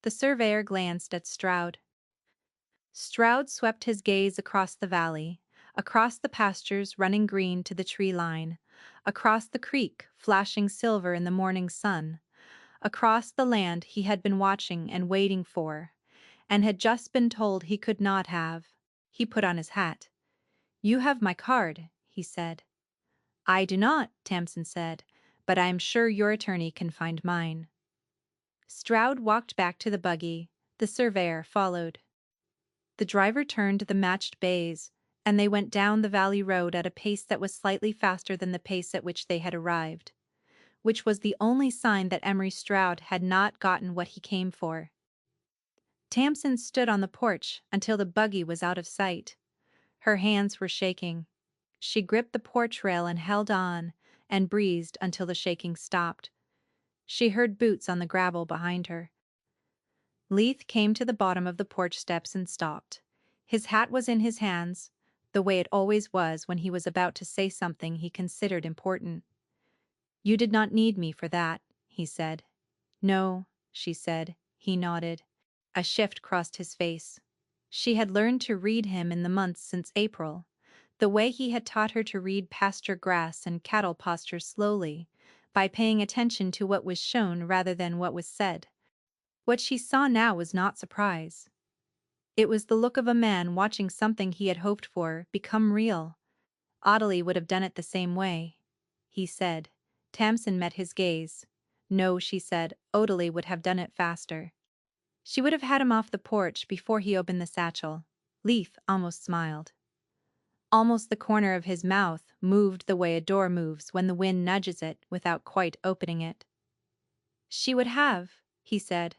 The surveyor glanced at Stroud. Stroud swept his gaze across the valley, across the pastures running green to the tree line, across the creek flashing silver in the morning sun, across the land he had been watching and waiting for, and had just been told he could not have. He put on his hat. "You have my card," he said. "I do not," Tamsin said, "but I am sure your attorney can find mine." Stroud walked back to the buggy. The surveyor followed. The driver turned the matched bays, and they went down the valley road at a pace that was slightly faster than the pace at which they had arrived, which was the only sign that Emery Stroud had not gotten what he came for. Tamsin stood on the porch until the buggy was out of sight. Her hands were shaking. She gripped the porch rail and held on, and breathed until the shaking stopped. She heard boots on the gravel behind her. Leith came to the bottom of the porch steps and stopped. His hat was in his hands, the way it always was when he was about to say something he considered important. "You did not need me for that," he said. "No," she said. He nodded. A shift crossed his face. She had learned to read him in the months since April, the way he had taught her to read pasture grass and cattle postures slowly, by paying attention to what was shown rather than what was said. What she saw now was not surprise. It was the look of a man watching something he had hoped for become real. Audley would have done it the same way, he said. Tamsin met his gaze. No, she said, Audley would have done it faster. She would have had him off the porch before he opened the satchel. Leith almost smiled. Almost the corner of his mouth moved the way a door moves when the wind nudges it without quite opening it. She would have, he said.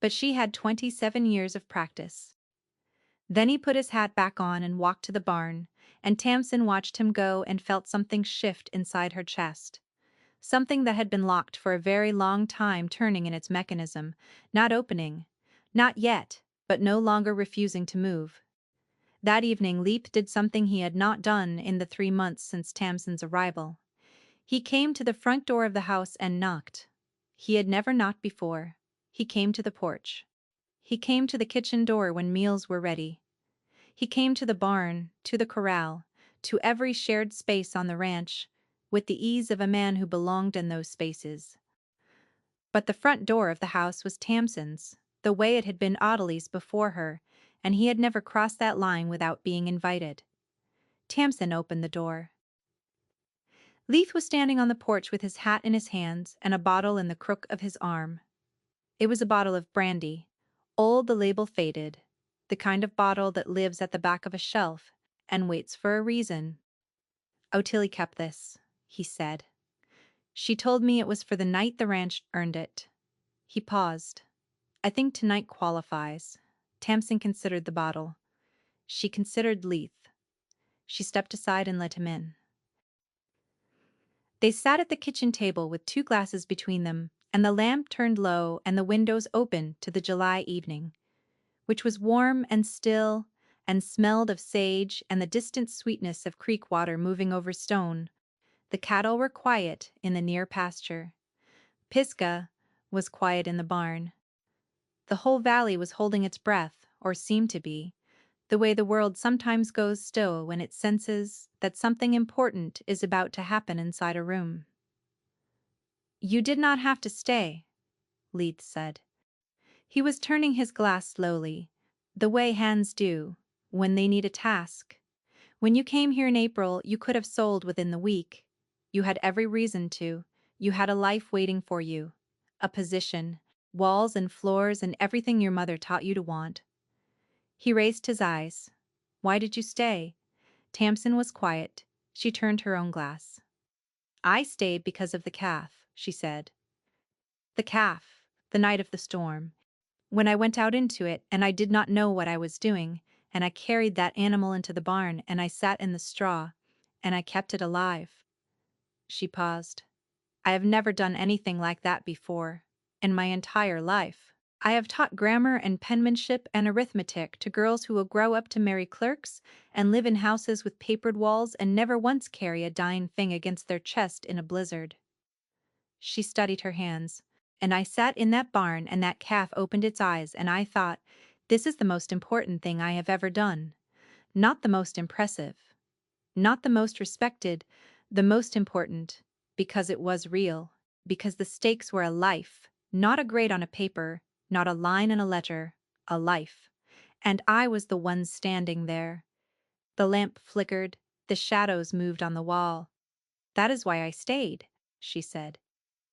But she had 27 years of practice. Then he put his hat back on and walked to the barn, and Tamsin watched him go and felt something shift inside her chest. Something that had been locked for a very long time turning in its mechanism, not opening. Not yet, but no longer refusing to move. That evening Leith did something he had not done in the 3 months since Tamsin's arrival. He came to the front door of the house and knocked. He had never knocked before. He came to the porch. He came to the kitchen door when meals were ready. He came to the barn, to the corral, to every shared space on the ranch, with the ease of a man who belonged in those spaces. But the front door of the house was Tamsin's, the way it had been Audley's before her, and he had never crossed that line without being invited. Tamsin opened the door. Leith was standing on the porch with his hat in his hands and a bottle in the crook of his arm. It was a bottle of brandy, old, the label faded, the kind of bottle that lives at the back of a shelf and waits for a reason. "Otillie kept this," he said. "She told me it was for the night the ranch earned it." He paused. "I think tonight qualifies." Tamsin considered the bottle. She considered Leith. She stepped aside and let him in. They sat at the kitchen table with 2 glasses between them, and the lamp turned low and the windows open to the July evening, which was warm and still and smelled of sage and the distant sweetness of creek water moving over stone. The cattle were quiet in the near pasture. Pisgah was quiet in the barn. The whole valley was holding its breath, or seemed to be, the way the world sometimes goes still when it senses that something important is about to happen inside a room. "You did not have to stay," Leith said. He was turning his glass slowly, the way hands do when they need a task. "When you came here in April, you could have sold within the week. You had every reason to. You had a life waiting for you, a position, walls and floors and everything your mother taught you to want." He raised his eyes. "Why did you stay?" Tamsin was quiet. She turned her own glass. "I stayed because of the calf," she said. "The calf, the night of the storm. When I went out into it and I did not know what I was doing, and I carried that animal into the barn and I sat in the straw, and I kept it alive." She paused. "I have never done anything like that before, in my entire life. I have taught grammar and penmanship and arithmetic to girls who will grow up to marry clerks and live in houses with papered walls and never once carry a dying thing against their chest in a blizzard." She studied her hands. "And I sat in that barn and that calf opened its eyes and I thought, this is the most important thing I have ever done. Not the most impressive. Not the most respected. The most important. Because it was real. Because the stakes were a life. Not a grade on a paper. not a line in a letter, a life. And I was the one standing there. The lamp flickered, the shadows moved on the wall. That is why I stayed, she said.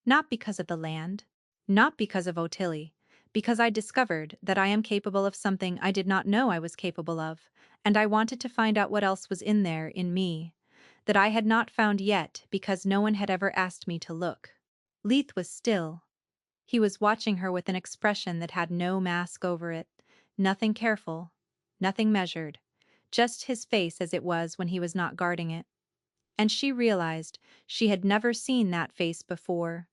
Not because of the land, not because of Otillie, because I discovered that I am capable of something I did not know I was capable of, and I wanted to find out what else was in there in me, that I had not found yet because no one had ever asked me to look. Leith was still. He was watching her with an expression that had no mask over it, nothing careful, nothing measured, just his face as it was when he was not guarding it. And she realized she had never seen that face before.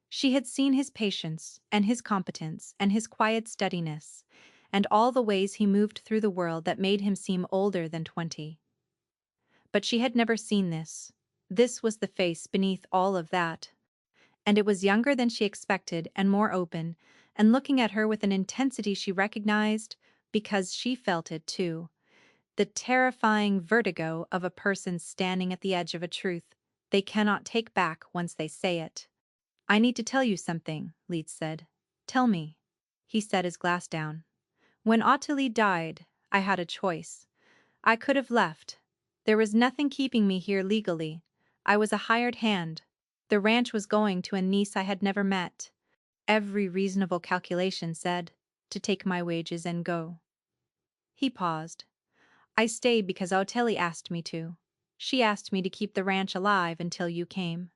She had seen his patience, and his competence, and his quiet steadiness, and all the ways he moved through the world that made him seem older than 20. But she had never seen this. This was the face beneath all of that. And it was younger than she expected and more open, and looking at her with an intensity she recognized because she felt it too. The terrifying vertigo of a person standing at the edge of a truth they cannot take back once they say it. I need to tell you something, Leeds said. Tell me. He set his glass down. When Ottilie died, I had a choice. I could have left. There was nothing keeping me here legally. I was a hired hand. The ranch was going to a niece I had never met. Every reasonable calculation said to take my wages and go. He paused. I stayed because Otelli asked me to. She asked me to keep the ranch alive until you came.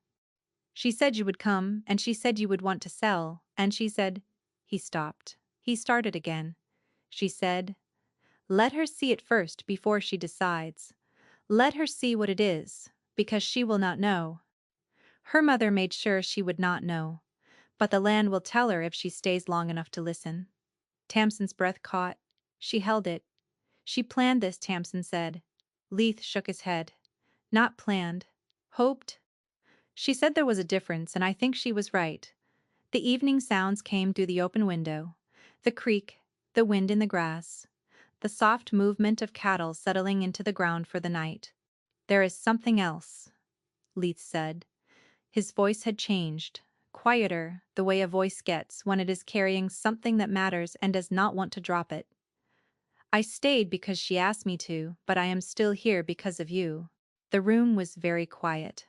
She said you would come, and she said you would want to sell, and she said— He stopped. He started again. She said, let her see it first before she decides. Let her see what it is, because she will not know. Her mother made sure she would not know, but the land will tell her if she stays long enough to listen. Tamsin's breath caught. She held it. She planned this, Tamsin said. Leith shook his head. Not planned. Hoped. She said there was a difference, and I think she was right. The evening sounds came through the open window. The creek, the wind in the grass, the soft movement of cattle settling into the ground for the night. There is something else, Leith said. His voice had changed, quieter, the way a voice gets when it is carrying something that matters and does not want to drop it. I stayed because she asked me to, but I am still here because of you. The room was very quiet.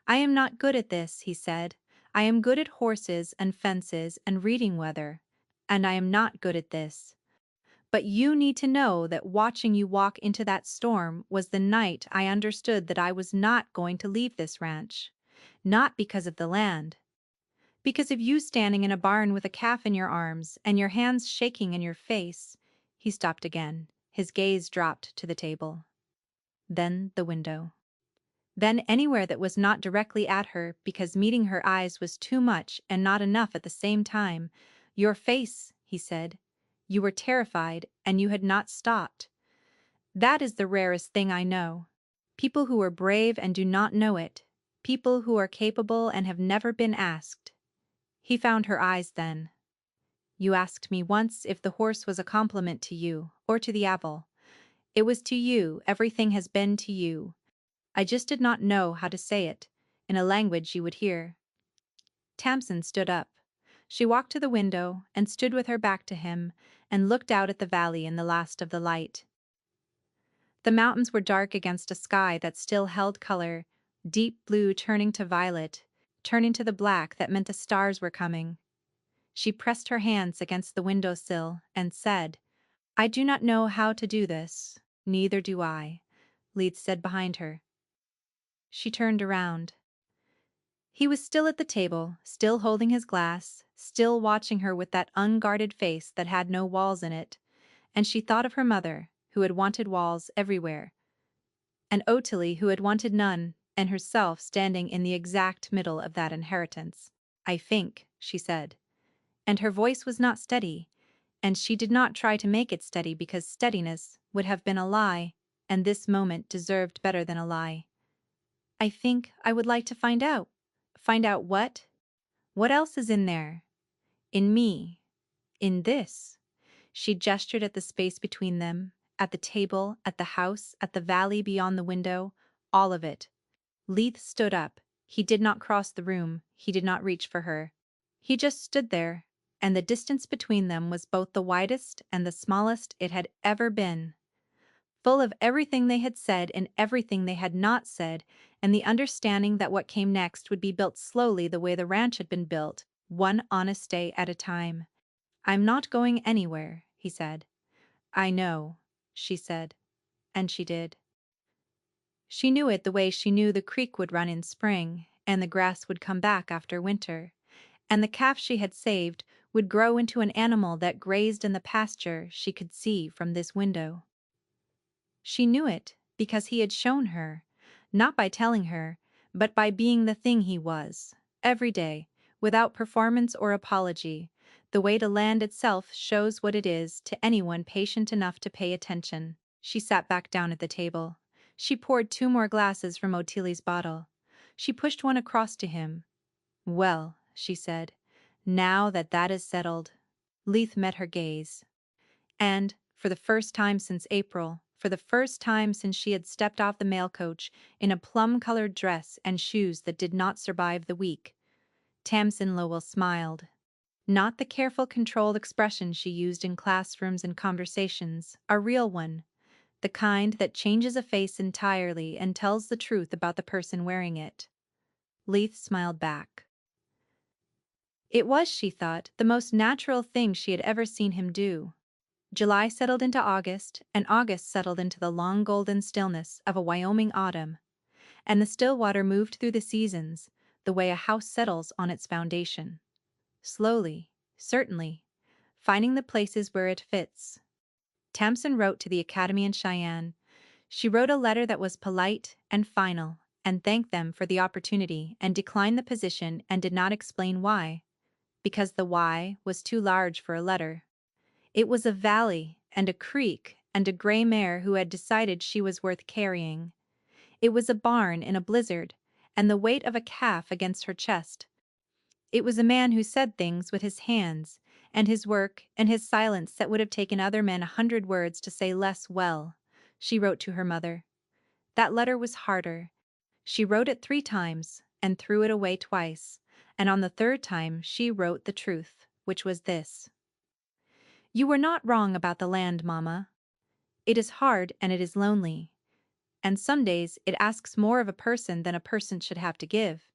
I am not good at this, he said. I am good at horses and fences and reading weather, and I am not good at this. But you need to know that watching you walk into that storm was the night I understood that I was not going to leave this ranch. Not because of the land. Because of you standing in a barn with a calf in your arms and your hands shaking in your face. He stopped again. His gaze dropped to the table. Then the window. Then anywhere that was not directly at her because meeting her eyes was too much and not enough at the same time. Your face, he said. You were terrified and you had not stopped. That is the rarest thing I know. People who are brave and do not know it. People who are capable and have never been asked. He found her eyes then. You asked me once if the horse was a compliment to you or to the apple. It was to you, everything has been to you. I just did not know how to say it, in a language you would hear. Tamsin stood up. She walked to the window and stood with her back to him and looked out at the valley in the last of the light. The mountains were dark against a sky that still held color, deep blue turning to violet, turning to the black that meant the stars were coming. She pressed her hands against the windowsill and said, I do not know how to do this. Neither do I, Leeds said behind her. She turned around. He was still at the table, still holding his glass, still watching her with that unguarded face that had no walls in it, and she thought of her mother, who had wanted walls everywhere, and Otillie, who had wanted none, and herself standing in the exact middle of that inheritance. I think, she said. And her voice was not steady, and she did not try to make it steady because steadiness would have been a lie, and this moment deserved better than a lie. I think I would like to find out. Find out what? What else is in there? In me. In this. She gestured at the space between them, at the table, at the house, at the valley beyond the window, all of it. Leith stood up. He did not cross the room. He did not reach for her. He just stood there, and the distance between them was both the widest and the smallest it had ever been. Full of everything they had said and everything they had not said, and the understanding that what came next would be built slowly the way the ranch had been built, one honest day at a time. "I'm not going anywhere," he said. "I know," she said. And she did. She knew it the way she knew the creek would run in spring, and the grass would come back after winter, and the calf she had saved would grow into an animal that grazed in the pasture she could see from this window. She knew it because he had shown her, not by telling her, but by being the thing he was, every day, without performance or apology, the way to land itself shows what it is to anyone patient enough to pay attention. She sat back down at the table. She poured 2 more glasses from Ottilie's bottle. She pushed one across to him. "Well," she said, "now that that is settled." Leith met her gaze. And, for the first time since April, for the first time since she had stepped off the mail coach in a plum-colored dress and shoes that did not survive the week, Tamsin Lowell smiled. Not the careful, controlled expression she used in classrooms and conversations, a real one, the kind that changes a face entirely and tells the truth about the person wearing it. Leith smiled back. It was, she thought, the most natural thing she had ever seen him do. July settled into August, and August settled into the long golden stillness of a Wyoming autumn, and the still water moved through the seasons, the way a house settles on its foundation. Slowly, certainly, finding the places where it fits. Tamsin wrote to the Academy in Cheyenne. She wrote a letter that was polite and final, and thanked them for the opportunity and declined the position and did not explain why, because the why was too large for a letter. It was a valley, and a creek, and a gray mare who had decided she was worth carrying. It was a barn in a blizzard, and the weight of a calf against her chest. It was a man who said things with his hands, and his work and his silence that would have taken other men 100 words to say less well. She wrote to her mother. That letter was harder. She wrote it 3 times, and threw it away twice, and on the 3rd time she wrote the truth, which was this. "You were not wrong about the land, Mama. It is hard and it is lonely, and some days it asks more of a person than a person should have to give.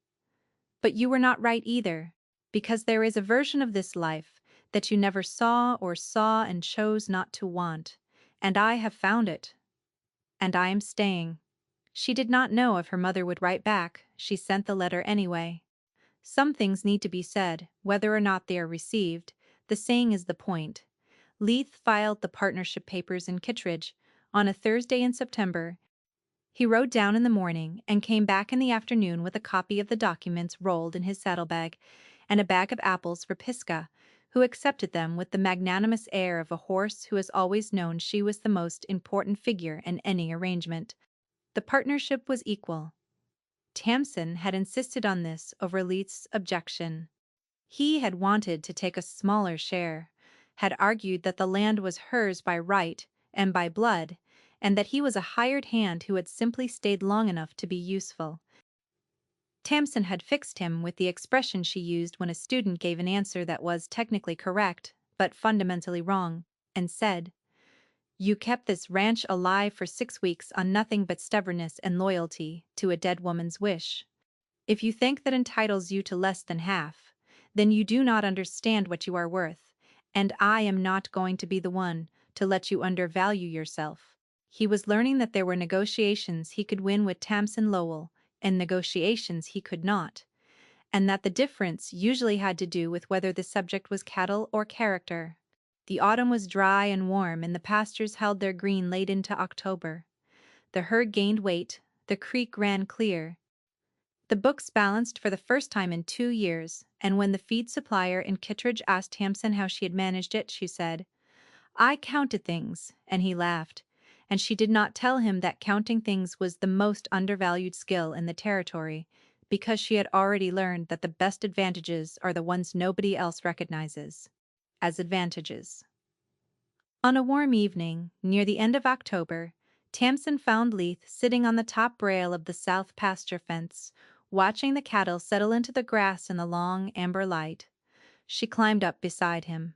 But you were not right either, because there is a version of this life that you never saw or saw and chose not to want, and I have found it. And I am staying." She did not know if her mother would write back. She sent the letter anyway. Some things need to be said, whether or not they are received. The saying is the point. Leith filed the partnership papers in Kittredge on a Thursday in September. He rode down in the morning and came back in the afternoon with a copy of the documents rolled in his saddlebag and a bag of apples for Pisgah, who accepted them with the magnanimous air of a horse who has always known she was the most important figure in any arrangement. The partnership was equal. Tamsin had insisted on this over Leith's objection. He had wanted to take a smaller share, had argued that the land was hers by right and by blood, and that he was a hired hand who had simply stayed long enough to be useful. Tamsin had fixed him with the expression she used when a student gave an answer that was technically correct but fundamentally wrong, and said, "You kept this ranch alive for 6 weeks on nothing but stubbornness and loyalty to a dead woman's wish. If you think that entitles you to less than half, then you do not understand what you are worth, and I am not going to be the one to let you undervalue yourself." He was learning that there were negotiations he could win with Tamsin Lowell and negotiations he could not, and that the difference usually had to do with whether the subject was cattle or character. The autumn was dry and warm, and the pastures held their green late into October. The herd gained weight, the creek ran clear. The books balanced for the first time in 2 years, and when the feed supplier in Kittredge asked Tamsin how she had managed it, she said, "I counted things," and he laughed. And she did not tell him that counting things was the most undervalued skill in the territory, because she had already learned that the best advantages are the ones nobody else recognizes as advantages. On a warm evening, near the end of October, Tamsin found Leith sitting on the top rail of the south pasture fence, watching the cattle settle into the grass in the long amber light. She climbed up beside him.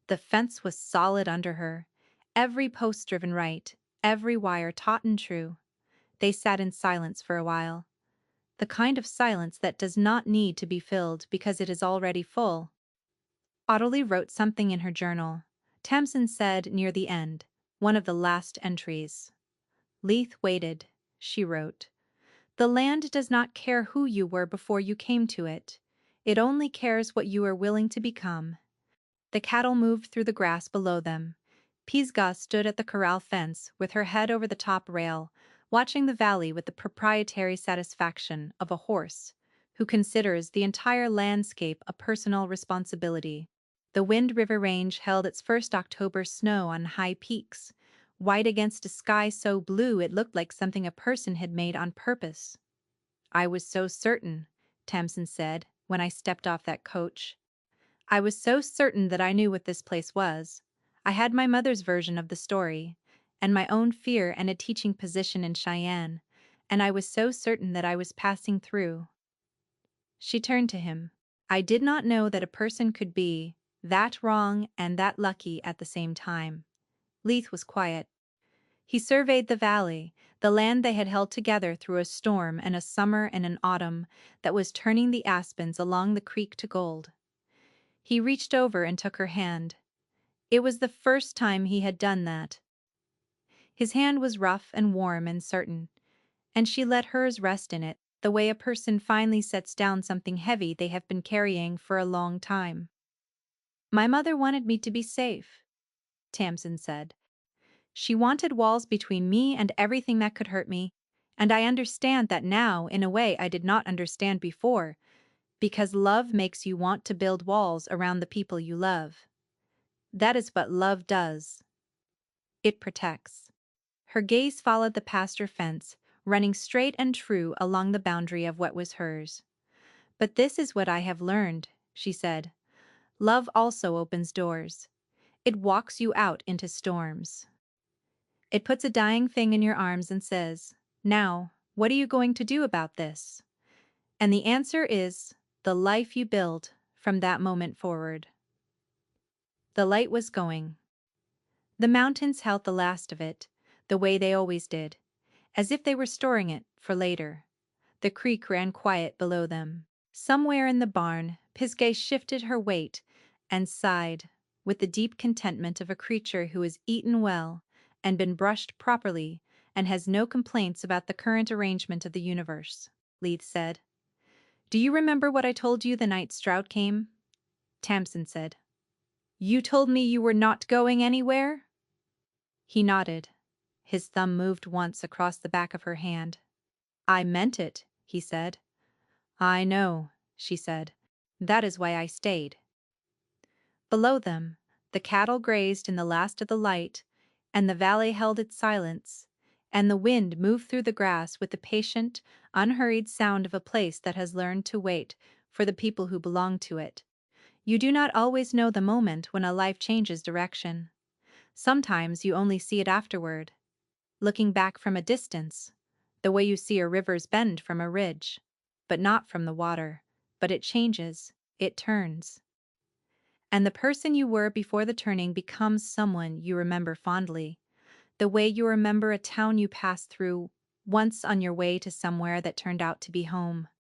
The fence was solid under her, every post driven right, every wire taut and true. They sat in silence for a while. The kind of silence that does not need to be filled because it is already full. Ottilie wrote something in her journal. Tamsin said near the end, one of the last entries. Leith waited, she wrote. The land does not care who you were before you came to it. It only cares what you are willing to become. The cattle moved through the grass below them. Pisgah stood at the corral fence with her head over the top rail, watching the valley with the proprietary satisfaction of a horse who considers the entire landscape a personal responsibility. The Wind River Range held its first October snow on high peaks, white against a sky so blue it looked like something a person had made on purpose. I was so certain, Tamsin said, when I stepped off that coach. I was so certain that I knew what this place was. I had my mother's version of the story, and my own fear and a teaching position in Cheyenne, and I was so certain that I was passing through. She turned to him. I did not know that a person could be that wrong and that lucky at the same time. Leith was quiet. He surveyed the valley, the land they had held together through a storm and a summer and an autumn that was turning the aspens along the creek to gold. He reached over and took her hand. It was the first time he had done that. His hand was rough and warm and certain, and she let hers rest in it, the way a person finally sets down something heavy they have been carrying for a long time. My mother wanted me to be safe, Tamsin said. She wanted walls between me and everything that could hurt me, and I understand that now in a way I did not understand before, because love makes you want to build walls around the people you love. That is what love does. It protects. Her gaze followed the pasture fence, running straight and true along the boundary of what was hers. But this is what I have learned, she said. Love also opens doors. It walks you out into storms. It puts a dying thing in your arms and says, now, what are you going to do about this? And the answer is, the life you build from that moment forward. The light was going. The mountains held the last of it, the way they always did, as if they were storing it for later. The creek ran quiet below them. Somewhere in the barn, Pisgah shifted her weight and sighed, with the deep contentment of a creature who has eaten well and been brushed properly and has no complaints about the current arrangement of the universe, Leith said. Do you remember what I told you the night Strout came? Tamsin said. You told me you were not going anywhere? He nodded. His thumb moved once across the back of her hand. I meant it, he said. I know, she said. That is why I stayed. Below them, the cattle grazed in the last of the light, and the valley held its silence, and the wind moved through the grass with the patient, unhurried sound of a place that has learned to wait for the people who belong to it. You do not always know the moment when a life changes direction. Sometimes you only see it afterward, looking back from a distance, the way you see a river's bend from a ridge, but not from the water. But it changes, it turns. And the person you were before the turning becomes someone you remember fondly, the way you remember a town you passed through once on your way to somewhere that turned out to be home.